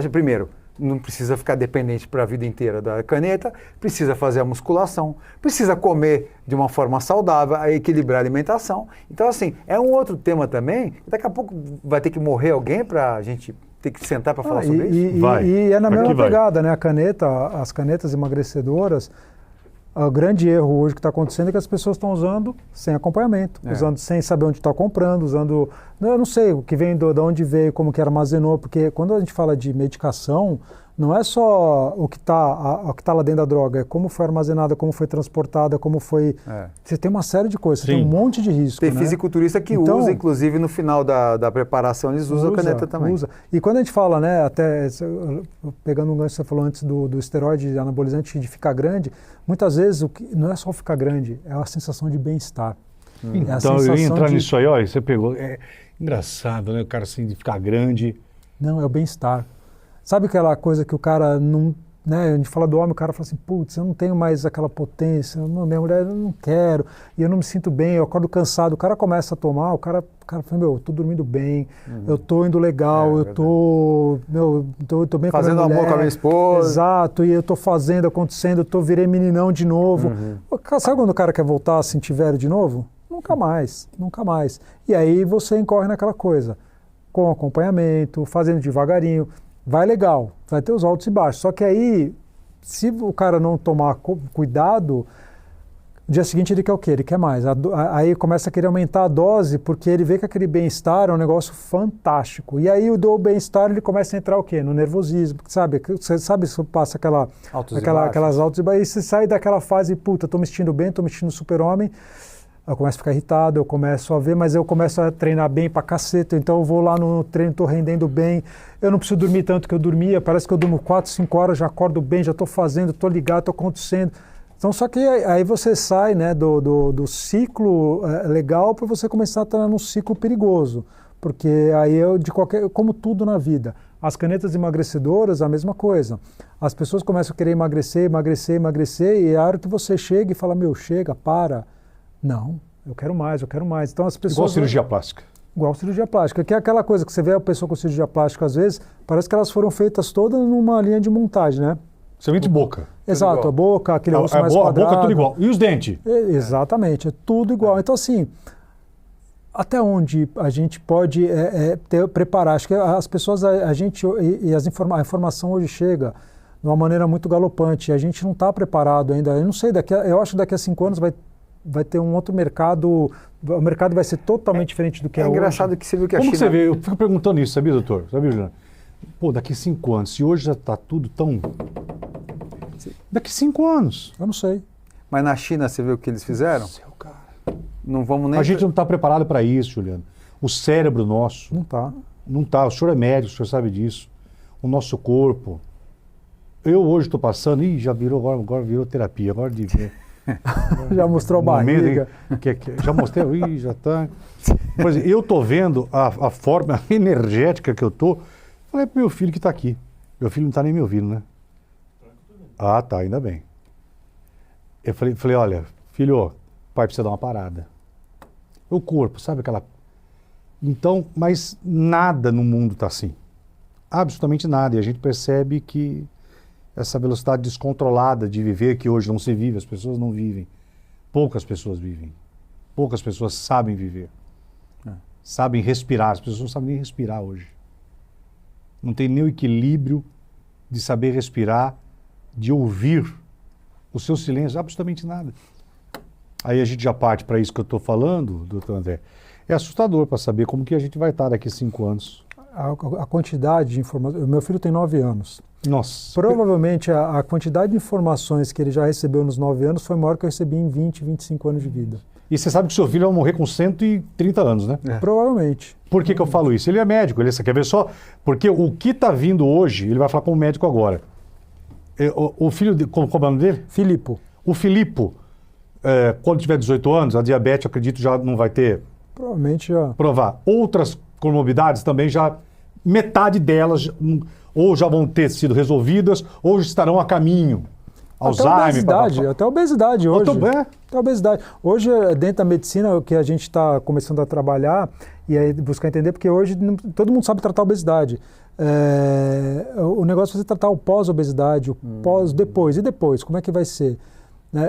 Primeiro, não precisa ficar dependente para a vida inteira da caneta, precisa fazer a musculação, precisa comer de uma forma saudável, equilibrar a alimentação. Então, assim, é um outro tema também. Daqui a pouco vai ter que morrer alguém para a gente ter que sentar para falar sobre isso? E é na Aqui mesma vai. pegada, né? As canetas emagrecedoras, o grande erro hoje que está acontecendo é que as pessoas estão usando sem acompanhamento, usando sem saber onde está comprando, usando... Eu não sei o que vem de onde veio, como que armazenou, porque quando a gente fala de medicação, não é só o que está lá dentro da droga, é como foi armazenada, como foi transportada, como foi... Você tem uma série de coisas, você tem um monte de risco. Tem né? fisiculturista que usa, inclusive no final da preparação, eles usam a caneta também. E quando a gente fala, né, até pegando um gancho que você falou antes do esteroide anabolizante de ficar grande, muitas vezes não é só ficar grande, é a sensação de bem-estar. Então eu ia entrar nisso aí, ó, você pegou. É engraçado, né? O cara assim de ficar grande. Não, é o bem-estar. Sabe aquela coisa que o cara não... Né, a gente fala do homem, o cara fala assim, putz, eu não tenho mais aquela potência, minha mulher, eu não quero, e eu não me sinto bem, eu acordo cansado. O cara começa a tomar, o cara fala, meu, eu tô dormindo bem, eu tô indo legal, eu tô bem fazendo com a minha mulher, amor com a minha esposa. Exato, e eu tô fazendo, acontecendo, virei meninão de novo. Sabe quando o cara quer voltar a sentir velho de novo? Nunca mais, nunca mais. E aí você incorre naquela coisa, com acompanhamento, fazendo devagarinho. Vai legal, vai ter os altos e baixos. Só que aí, se o cara não tomar cuidado, no dia seguinte ele quer o quê? Ele quer mais. Aí começa a querer aumentar a dose, porque ele vê que aquele bem-estar é um negócio fantástico. E aí do bem-estar ele começa a entrar o quê? No nervosismo. Sabe? Você sabe se passa aquelas altos e baixos. E você sai daquela fase, puta, tô me sentindo bem, tô me sentindo super-homem. Eu começo a ficar irritado, eu começo a ver, mas eu começo a treinar bem pra caceta, então eu vou lá no treino, tô rendendo bem, eu não preciso dormir tanto que eu dormia, parece que eu durmo 4, 5 horas, já acordo bem, já tô fazendo, tô ligado, tô acontecendo. Então só que aí você sai, né, do ciclo legal para você começar a estar num ciclo perigoso, porque aí como tudo na vida, as canetas emagrecedoras, a mesma coisa. As pessoas começam a querer emagrecer, e a hora que você chega e fala, meu, chega, para. Não, eu quero mais. Então as pessoas... Igual cirurgia plástica. Igual cirurgia plástica, que é aquela coisa que você vê a pessoa com cirurgia plástica, às vezes, parece que elas foram feitas todas numa linha de montagem, né? Somente boca. Exato, a boca, aquele osso mais quadrado. A boca é tudo igual. E os dentes? Exatamente, é tudo igual. Então, assim, até onde a gente pode preparar? Acho que as pessoas, a informação hoje chega de uma maneira muito galopante. A gente não está preparado ainda. Eu não sei, eu acho que daqui a 5 anos vai ter um outro mercado, o mercado vai ser totalmente diferente do que é hoje. É engraçado que você viu que Como a China... você vê? Eu fico perguntando isso, sabia, doutor? Sabia, Juliano? Pô, daqui 5 anos, se hoje já está tudo tão... Daqui 5 anos. Eu não sei. Mas na China você viu o que eles fizeram? Céu, cara. Não vamos nem... A gente não está preparado para isso, Juliano. O cérebro nosso... Não está. Não está. O senhor é médico, o senhor sabe disso. O nosso corpo... Eu hoje estou passando... Ih, já virou, agora virou terapia. Agora de ver... Já mostrou a barriga. Já mostrei, ih, já está. Pois eu estou vendo a forma energética que eu estou. Falei para meu filho que está aqui. Meu filho não está nem me ouvindo, né? Ah, tá, ainda bem. Eu falei, olha, filho, o pai precisa dar uma parada. O corpo, sabe aquela... Então, mas nada no mundo está assim. Absolutamente nada. E a gente percebe que essa velocidade descontrolada de viver, que hoje não se vive, as pessoas não vivem. Poucas pessoas vivem. Poucas pessoas sabem viver. Sabem respirar. As pessoas não sabem nem respirar hoje. Não tem nem o equilíbrio de saber respirar, de ouvir o seu silêncio, absolutamente nada. Aí a gente já parte para isso que eu estou falando, doutor André. É assustador para saber como que a gente vai estar daqui a 5 anos. A quantidade de informações... Meu filho tem 9 anos. Nossa. Provavelmente a quantidade de informações que ele já recebeu nos 9 anos foi maior que eu recebi em 20, 25 anos de vida. E você sabe que o seu filho vai morrer com 130 anos, né? Provavelmente. Por que eu falo isso? Ele é médico, você quer ver só? Porque o que está vindo hoje, ele vai falar como médico agora. O filho, qual é o nome dele? Filipe. O Filipe, quando tiver 18 anos, a diabetes, acredito, já não vai ter... Provavelmente já. Provar. Outras comorbidades também já, metade delas ou já vão ter sido resolvidas ou estarão a caminho. Alzheimer, até obesidade hoje. Até obesidade. Hoje, dentro da medicina, o que a gente está começando a trabalhar e aí buscar entender, porque hoje todo mundo sabe tratar a obesidade. O negócio é você tratar o pós-obesidade, o pós-depois. E depois, como é que vai ser?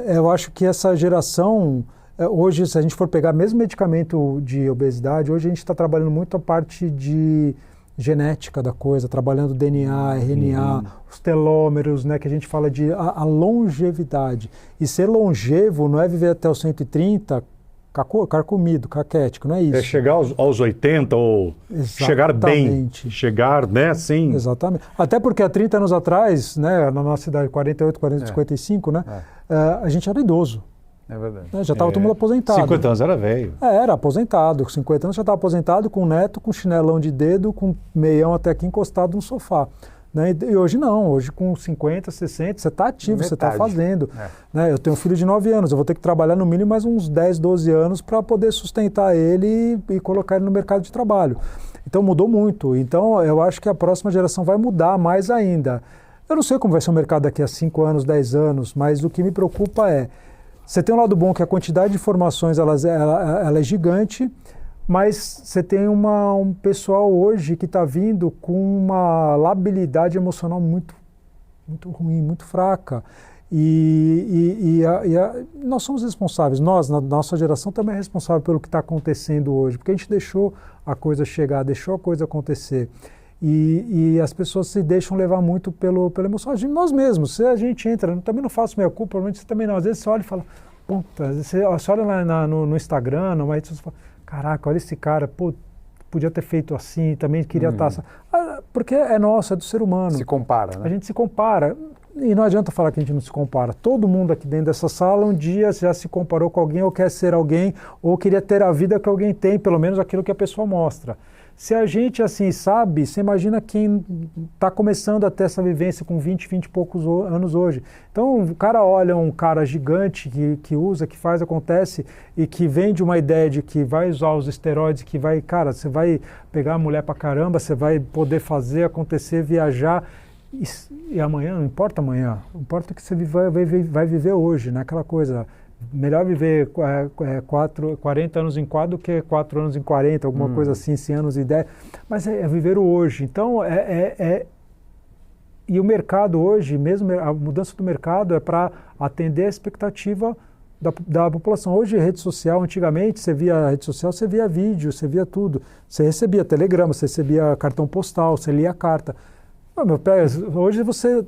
Eu acho que essa geração... Hoje, se a gente for pegar mesmo medicamento de obesidade, hoje a gente está trabalhando muito a parte de genética da coisa, trabalhando DNA, RNA, os telômeros, né, que a gente fala de a longevidade. E ser longevo não é viver até os 130 carcomido, caquético, não é isso. É chegar aos 80 ou chegar bem. Chegar, né, sim. Exatamente. Até porque há 30 anos atrás, né, na nossa cidade, 48, 40, 55, né, a gente era idoso. É verdade. Né, já estava todo mundo aposentado. 50 anos era velho. Era aposentado. Com 50 anos já estava aposentado, com neto, com chinelão de dedo, com meião até aqui encostado no sofá. Né? E hoje não, hoje com 50, 60, você está ativo, você está fazendo. Né? Eu tenho um filho de 9 anos, eu vou ter que trabalhar no mínimo mais uns 10, 12 anos para poder sustentar ele e colocar ele no mercado de trabalho. Então mudou muito. Então eu acho que a próxima geração vai mudar mais ainda. Eu não sei como vai ser o mercado daqui a 5 anos, 10 anos, mas o que me preocupa é, você tem um lado bom que a quantidade de informações ela é gigante, mas você tem um pessoal hoje que está vindo com uma labilidade emocional muito ruim, muito fraca. Nós somos responsáveis, nós, na nossa geração, também é responsável pelo que está acontecendo hoje, porque a gente deixou a coisa chegar, deixou a coisa acontecer. E as pessoas se deixam levar muito pela emoção. Nós mesmos, se a gente entra, também não faço minha culpa, provavelmente você também não. Às vezes você olha e fala, puta, às vezes você olha no Instagram, numa rede social, fala, caraca, olha esse cara, pô, podia ter feito assim, também queria estar... Porque é nosso, é do ser humano. Se compara, né? A gente se compara. E não adianta falar que a gente não se compara. Todo mundo aqui dentro dessa sala um dia já se comparou com alguém, ou quer ser alguém, ou queria ter a vida que alguém tem, pelo menos aquilo que a pessoa mostra. Se a gente assim sabe, você imagina quem está começando a ter essa vivência com 20 e poucos anos hoje. Então o cara olha um cara gigante que usa, que faz, acontece e que vende uma ideia de que vai usar os esteroides, que vai, cara, você vai pegar a mulher pra caramba, você vai poder fazer acontecer, viajar e amanhã, não importa amanhã, importa que você vai viver hoje, né? Aquela coisa... Melhor viver 40 anos em quadro do que 4 anos em 40, alguma coisa assim, 100 anos em 10. Mas é viver o hoje. Então, e o mercado hoje, mesmo a mudança do mercado é para atender a expectativa da população. Hoje, rede social, antigamente, você via rede social, você via vídeo, você via tudo. Você recebia telegrama, você recebia cartão postal, você lia a carta. Meu pé, hoje você...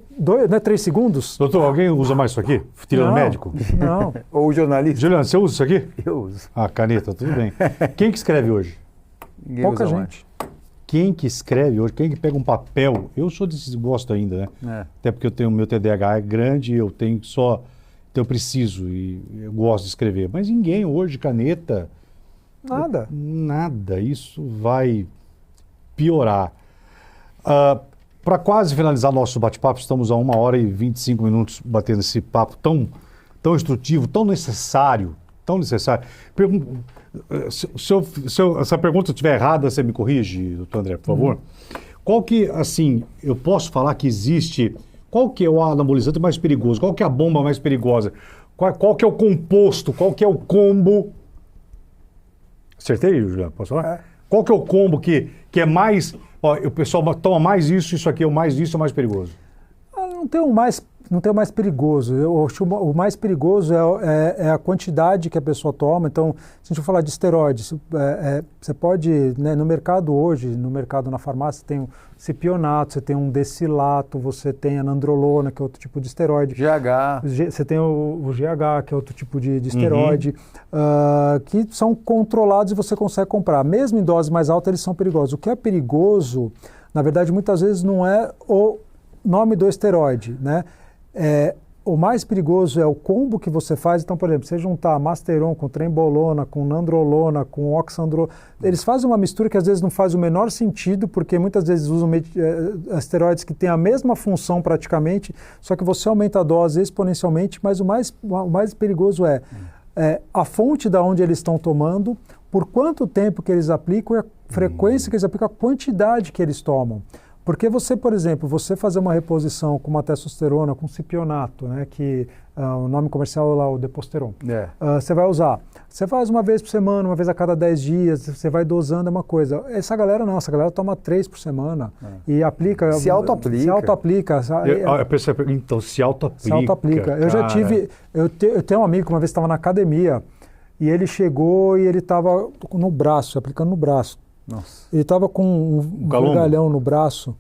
3 segundos? Doutor, alguém usa mais isso aqui? Tirando médico? Não. Ou jornalista? Juliano, você usa isso aqui? Eu uso. Ah, caneta, tudo bem. Quem que escreve hoje? Pouca gente. Quem que escreve hoje? Quem que pega um papel? Eu sou desses, gosto ainda, né? Até porque eu tenho, meu TDAH é grande, eu tenho só... Então eu preciso e eu gosto de escrever. Mas ninguém hoje, caneta... Nada. Nada. Isso vai piorar. Para quase finalizar nosso bate-papo, estamos a 1h25 batendo esse papo tão instrutivo, tão necessário. Se essa pergunta estiver errada, você me corrige, doutor André, por favor. Qual que, assim, eu posso falar que existe... Qual que é o anabolizante mais perigoso? Qual que é a bomba mais perigosa? Qual que é o composto? Qual que é o combo? Acertei, Juliano? Posso falar? Qual que é o combo que é mais... Ó, o pessoal toma mais isso aqui é o mais disso, é o mais perigoso. Não tem o mais perigoso. Eu acho o mais perigoso é a quantidade que a pessoa toma. Então, se a gente for falar de esteroides, você pode, né, no mercado hoje, na farmácia, você tem o cipionato, você tem um decilato, você tem a nandrolona, que é outro tipo de esteroide. GH. Você tem o GH, que é outro tipo de esteroide, que são controlados e você consegue comprar. Mesmo em doses mais altas, eles são perigosos. O que é perigoso, na verdade, muitas vezes não é o nome do esteroide, né? O mais perigoso é o combo que você faz. Então, por exemplo, você juntar Masteron com Trembolona, com Nandrolona, com Oxandrolona, eles fazem uma mistura que às vezes não faz o menor sentido, porque muitas vezes usam esteroides que têm a mesma função praticamente, só que você aumenta a dose exponencialmente, mas o mais perigoso é a fonte da onde eles estão tomando, por quanto tempo que eles aplicam, a frequência que eles aplicam, a quantidade que eles tomam. Porque você, por exemplo, você fazer uma reposição com uma testosterona, com cipionato, né, que o nome comercial é lá o Deposteron, você vai usar. Você faz uma vez por semana, uma vez a cada 10 dias, você vai dosando, é uma coisa. Essa galera não, essa galera toma 3 por semana e aplica... Se auto-aplica. Se auto-aplica. Então, se auto-aplica. Se auto-aplica. Eu já tive... Eu tenho um amigo que uma vez estava na academia e ele chegou e ele estava no braço, aplicando no braço. Nossa. Ele estava com um galhão no braço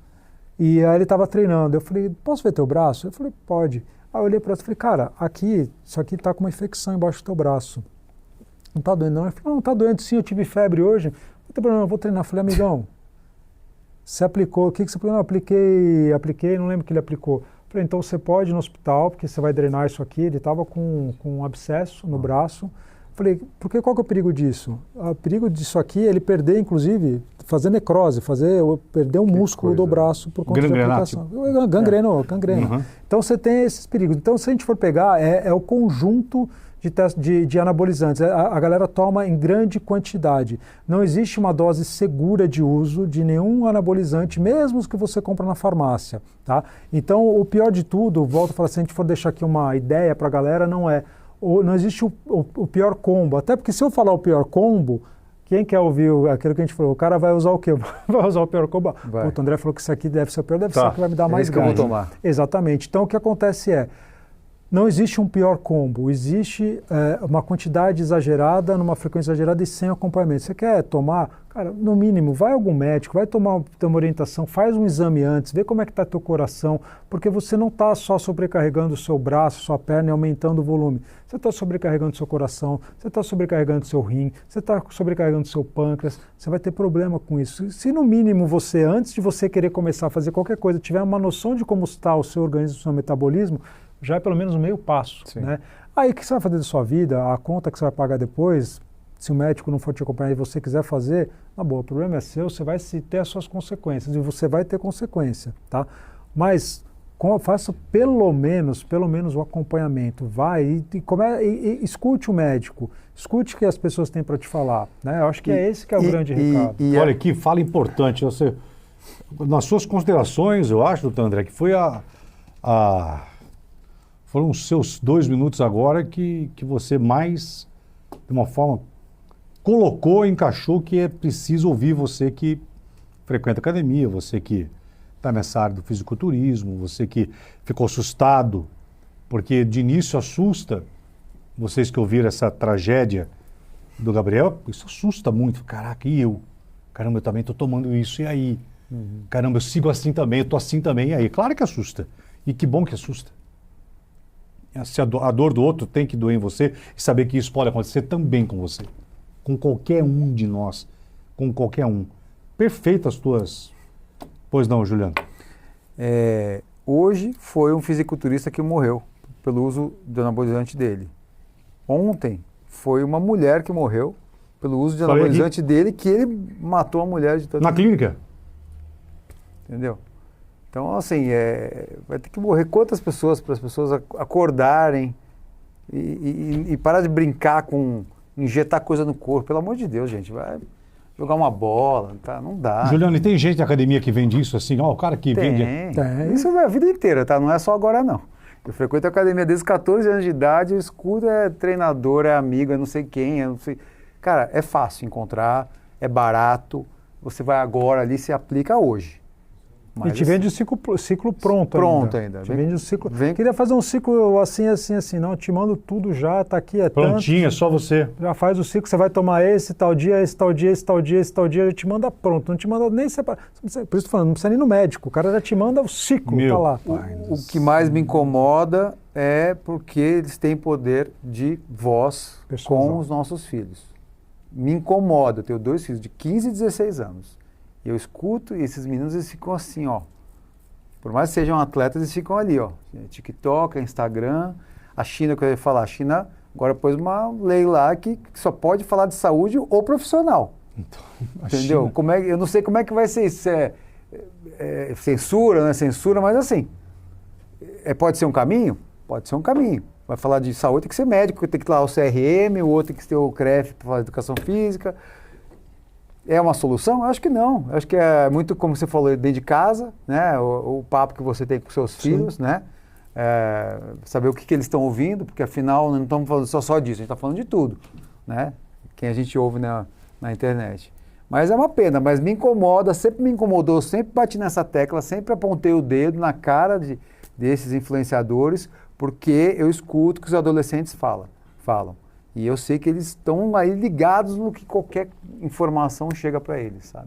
e aí ele estava treinando. Eu falei, posso ver teu braço? Eu falei, pode. Aí eu olhei para ele e falei, cara, isso aqui está com uma infecção embaixo do teu braço. Não está doendo, não. Ele falou, não, está doendo sim, eu tive febre hoje. Não tem problema, eu vou treinar. Eu falei, amigão, você aplicou, o que você aplicou? Não, apliquei, não lembro o que ele aplicou. Eu falei, então você pode ir no hospital, porque você vai drenar isso aqui. Ele estava com um abscesso no braço. Falei, porque qual que é o perigo disso? O perigo disso aqui é ele perder, inclusive, fazer necrose, perder um músculo do braço por conta da aplicação. Gangrena. Uhum. Então você tem esses perigos. Então se a gente for pegar, é o conjunto de anabolizantes. A galera toma em grande quantidade. Não existe uma dose segura de uso de nenhum anabolizante, mesmo os que você compra na farmácia. Tá? Então o pior de tudo, volto a falar, se a gente for deixar aqui uma ideia para a galera, não existe o pior combo. Até porque se eu falar o pior combo, quem quer ouvir aquilo que a gente falou? O cara vai usar o quê? Vai usar o pior combo? Puta, o André falou que isso aqui deve ser o pior, deve ser o que vai me dar mais gás. Que eu vou tomar. Exatamente. Então o que acontece não existe um pior combo, existe uma quantidade exagerada, numa frequência exagerada e sem acompanhamento. Você quer tomar, cara, no mínimo, vai a algum médico, vai tomar uma orientação, faz um exame antes, vê como é que está teu coração, porque você não está só sobrecarregando o seu braço, sua perna e aumentando o volume. Você está sobrecarregando seu coração, você está sobrecarregando seu rim, você está sobrecarregando seu pâncreas, você vai ter problema com isso. Se no mínimo você, antes de você querer começar a fazer qualquer coisa, tiver uma noção de como está o seu organismo, o seu metabolismo, já é pelo menos meio passo, né? Aí o que você vai fazer da sua vida, a conta que você vai pagar depois, se o médico não for te acompanhar e você quiser fazer, na boa, o problema é seu, você vai ter as suas consequências e você vai ter consequência, tá? Mas faça pelo menos o acompanhamento, vai e escute o médico, escute o que as pessoas têm para te falar, né? Eu acho que esse que é o grande recado. Olha, que fala importante, você, nas suas considerações, eu acho, doutor André, que foi foram os seus 2 minutos agora que você mais, de uma forma, colocou, encaixou que é preciso ouvir você que frequenta academia, você que está nessa área do fisiculturismo, você que ficou assustado, porque de início assusta, vocês que ouviram essa tragédia do Gabriel, isso assusta muito. Caraca, e eu? Caramba, eu também estou tomando isso, e aí? Caramba, eu sigo assim também, eu estou assim também, e aí? Claro que assusta. E que bom que assusta. Se a dor do outro tem que doer em você e saber que isso pode acontecer também com você. Com qualquer um de nós. Com qualquer um. Perfeitas as tuas... Pois não, Juliano? Hoje foi um fisiculturista que morreu pelo uso do anabolizante dele. Ontem foi uma mulher que morreu pelo uso de anabolizante dele, que ele matou a mulher de todo Na clínica? Entendeu? Então, assim, vai ter que morrer quantas pessoas para as pessoas acordarem e parar de brincar com injetar coisa no corpo. Pelo amor de Deus, gente, vai jogar uma bola, tá? Não dá. Juliano, e tem gente na academia que vende isso assim? O cara que vende... Tem. Isso é a vida inteira, tá? Não é só agora, não. Eu frequento a academia desde 14 anos de idade, eu escuto, treinador, amigo, não sei quem, não sei... Cara, é fácil encontrar, é barato, você vai agora ali e se aplica hoje. Mas e te vende o ciclo pronto ainda. Te vende o ciclo. Queria fazer um ciclo assim. Não, te mando tudo já, tá aqui, prontinho, tanto. É só você. Já faz o ciclo, você vai tomar esse tal dia, esse tal dia, esse tal dia, esse tal dia, ele te manda pronto, não te manda nem separar. Por isso que eu tô falando, não precisa nem ir no médico, o cara já te manda o ciclo, tá lá. O que mais me incomoda é porque eles têm poder de voz com os nossos filhos. Me incomoda, eu tenho 2 filhos de 15 e 16 anos. Eu escuto e esses meninos, eles ficam assim, ó. Por mais que sejam atletas, eles ficam ali, ó. TikTok, Instagram. A China, que eu ia falar, a China agora pôs uma lei lá que só pode falar de saúde ou profissional. Então, entendeu? Eu não sei como é que vai ser isso. Censura, não é censura, mas assim. Pode ser um caminho? Pode ser um caminho. Vai falar de saúde, tem que ser médico, tem que ter lá o CRM, o outro tem que ter o CREF para falar de educação física. É uma solução? Eu acho que não. Eu acho que é muito, como você falou, dentro de casa, né? O papo que você tem com seus filhos, né? Saber o que eles estão ouvindo, porque afinal não estamos falando só disso, a gente está falando de tudo, né? Quem a gente ouve na internet. Mas é uma pena, mas me incomoda, sempre me incomodou, sempre bati nessa tecla, sempre apontei o dedo na cara desses influenciadores, porque eu escuto que os adolescentes falam. E eu sei que eles estão aí ligados no que qualquer informação chega para eles, sabe?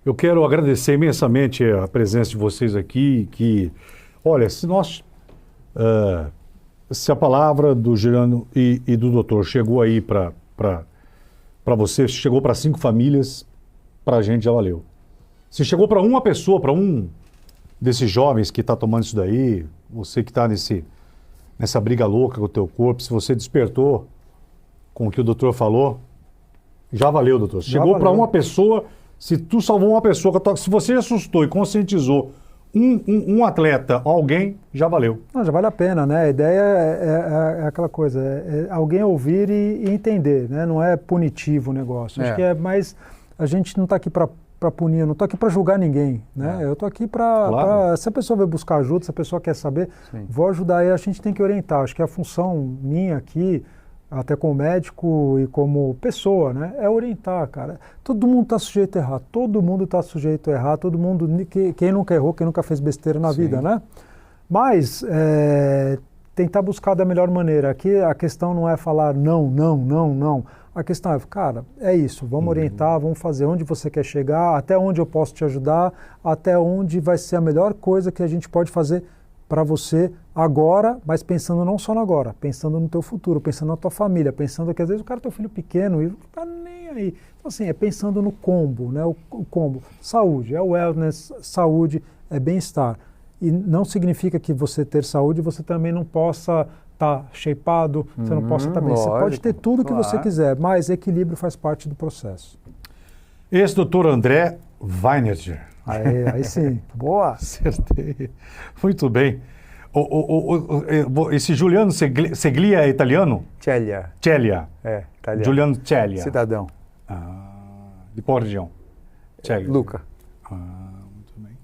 Eu quero agradecer imensamente a presença de vocês aqui, olha, se a palavra do Juliano e do doutor chegou aí para para você, se chegou para 5 famílias, para a gente já valeu. Se chegou para uma pessoa, para um desses jovens que está tomando isso daí, você que está nessa briga louca com o teu corpo, se você despertou com o que o doutor falou, já valeu, doutor. Chegou para uma pessoa, se tu salvou uma pessoa, se você assustou e conscientizou um atleta, alguém, já valeu. Não, já vale a pena, né? A ideia é aquela coisa, alguém ouvir e entender, né? Não é punitivo o negócio. Acho que é mais, a gente não está aqui para punir, eu não estou aqui para julgar ninguém, né? Eu estou aqui para, se a pessoa vai buscar ajuda, se a pessoa quer saber, vou ajudar, e a gente tem que orientar. Acho que a função minha aqui, até como médico e como pessoa, né, é orientar, cara. Todo mundo está sujeito a errar, todo mundo está sujeito a errar, todo mundo, quem nunca errou, quem nunca fez besteira na vida, né? Mas tentar buscar da melhor maneira. Aqui a questão não é falar não. A questão é, cara, é isso, vamos orientar, vamos fazer onde você quer chegar, até onde eu posso te ajudar, até onde vai ser a melhor coisa que a gente pode fazer para você agora, mas pensando não só no agora, pensando no teu futuro, pensando na tua família, pensando que às vezes o cara tem um filho pequeno e não tá nem aí. Então assim, é pensando no combo, né? O combo, saúde, é wellness, saúde, é bem-estar. E não significa que você ter saúde, você também não possa estar shapeado, você não possa estar bem. Você pode ter tudo que você quiser, mas equilíbrio faz parte do processo. Esse doutor André Weinerger. Aí sim. Boa. Acertei. Muito bem. Esse Giuliano Seglia é italiano? Celia. Celia. É, italiano. Giuliano Celia. Cidadão. De qual região? Celia. Luca. Muito bem.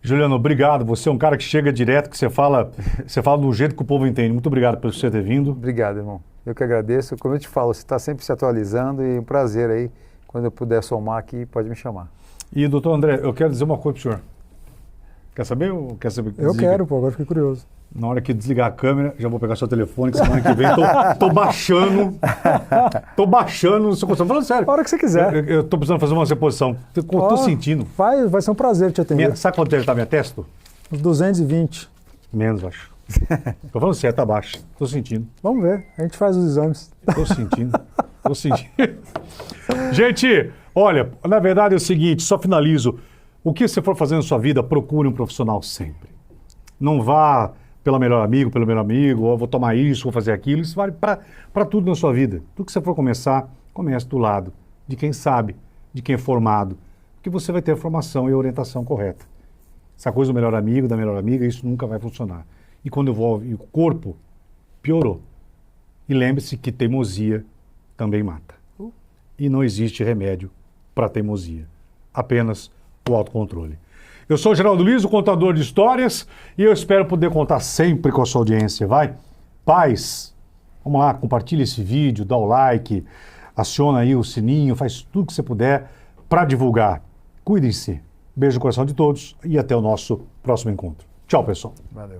Juliano, obrigado. Você é um cara que chega direto, que você fala do jeito que o povo entende. Muito obrigado por você ter vindo. Obrigado, irmão. Eu que agradeço. Como eu te falo, você está sempre se atualizando e um prazer aí. Quando eu puder somar aqui, pode me chamar. E, doutor André, eu quero dizer uma coisa para o senhor. Quer saber ou quer saber? Eu quero, pô, agora fiquei curioso. Na hora que desligar a câmera, já vou pegar seu telefone, que semana que vem tô baixando. Tô baixando. Tô falando sério. A hora que você quiser. Eu tô precisando fazer uma reposição. Tô sentindo. Vai ser um prazer te atender. Sabe quanto ele tá minha testa? Uns 220. Menos, acho. Tô falando sério, tá baixo. Tô sentindo. Vamos ver, a gente faz os exames. Tô sentindo. Gente, olha, na verdade é o seguinte, só finalizo. O que você for fazer na sua vida, procure um profissional sempre. Não vá pelo melhor amigo, ou vou tomar isso, vou fazer aquilo. Isso vale para tudo na sua vida. Tudo que você for começar, comece do lado de quem sabe, de quem é formado. Porque você vai ter a formação e a orientação correta. Essa coisa do melhor amigo, da melhor amiga, isso nunca vai funcionar. E quando envolve o corpo, piorou. E lembre-se que teimosia também mata. E não existe remédio para teimosia. Apenas o autocontrole. Eu sou o Geraldo Luiz, o contador de histórias, e eu espero poder contar sempre com a sua audiência, vai? Paz, vamos lá, compartilha esse vídeo, dá o like, aciona aí o sininho, faz tudo que você puder para divulgar. Cuidem-se. Beijo no coração de todos e até o nosso próximo encontro. Tchau, pessoal. Valeu.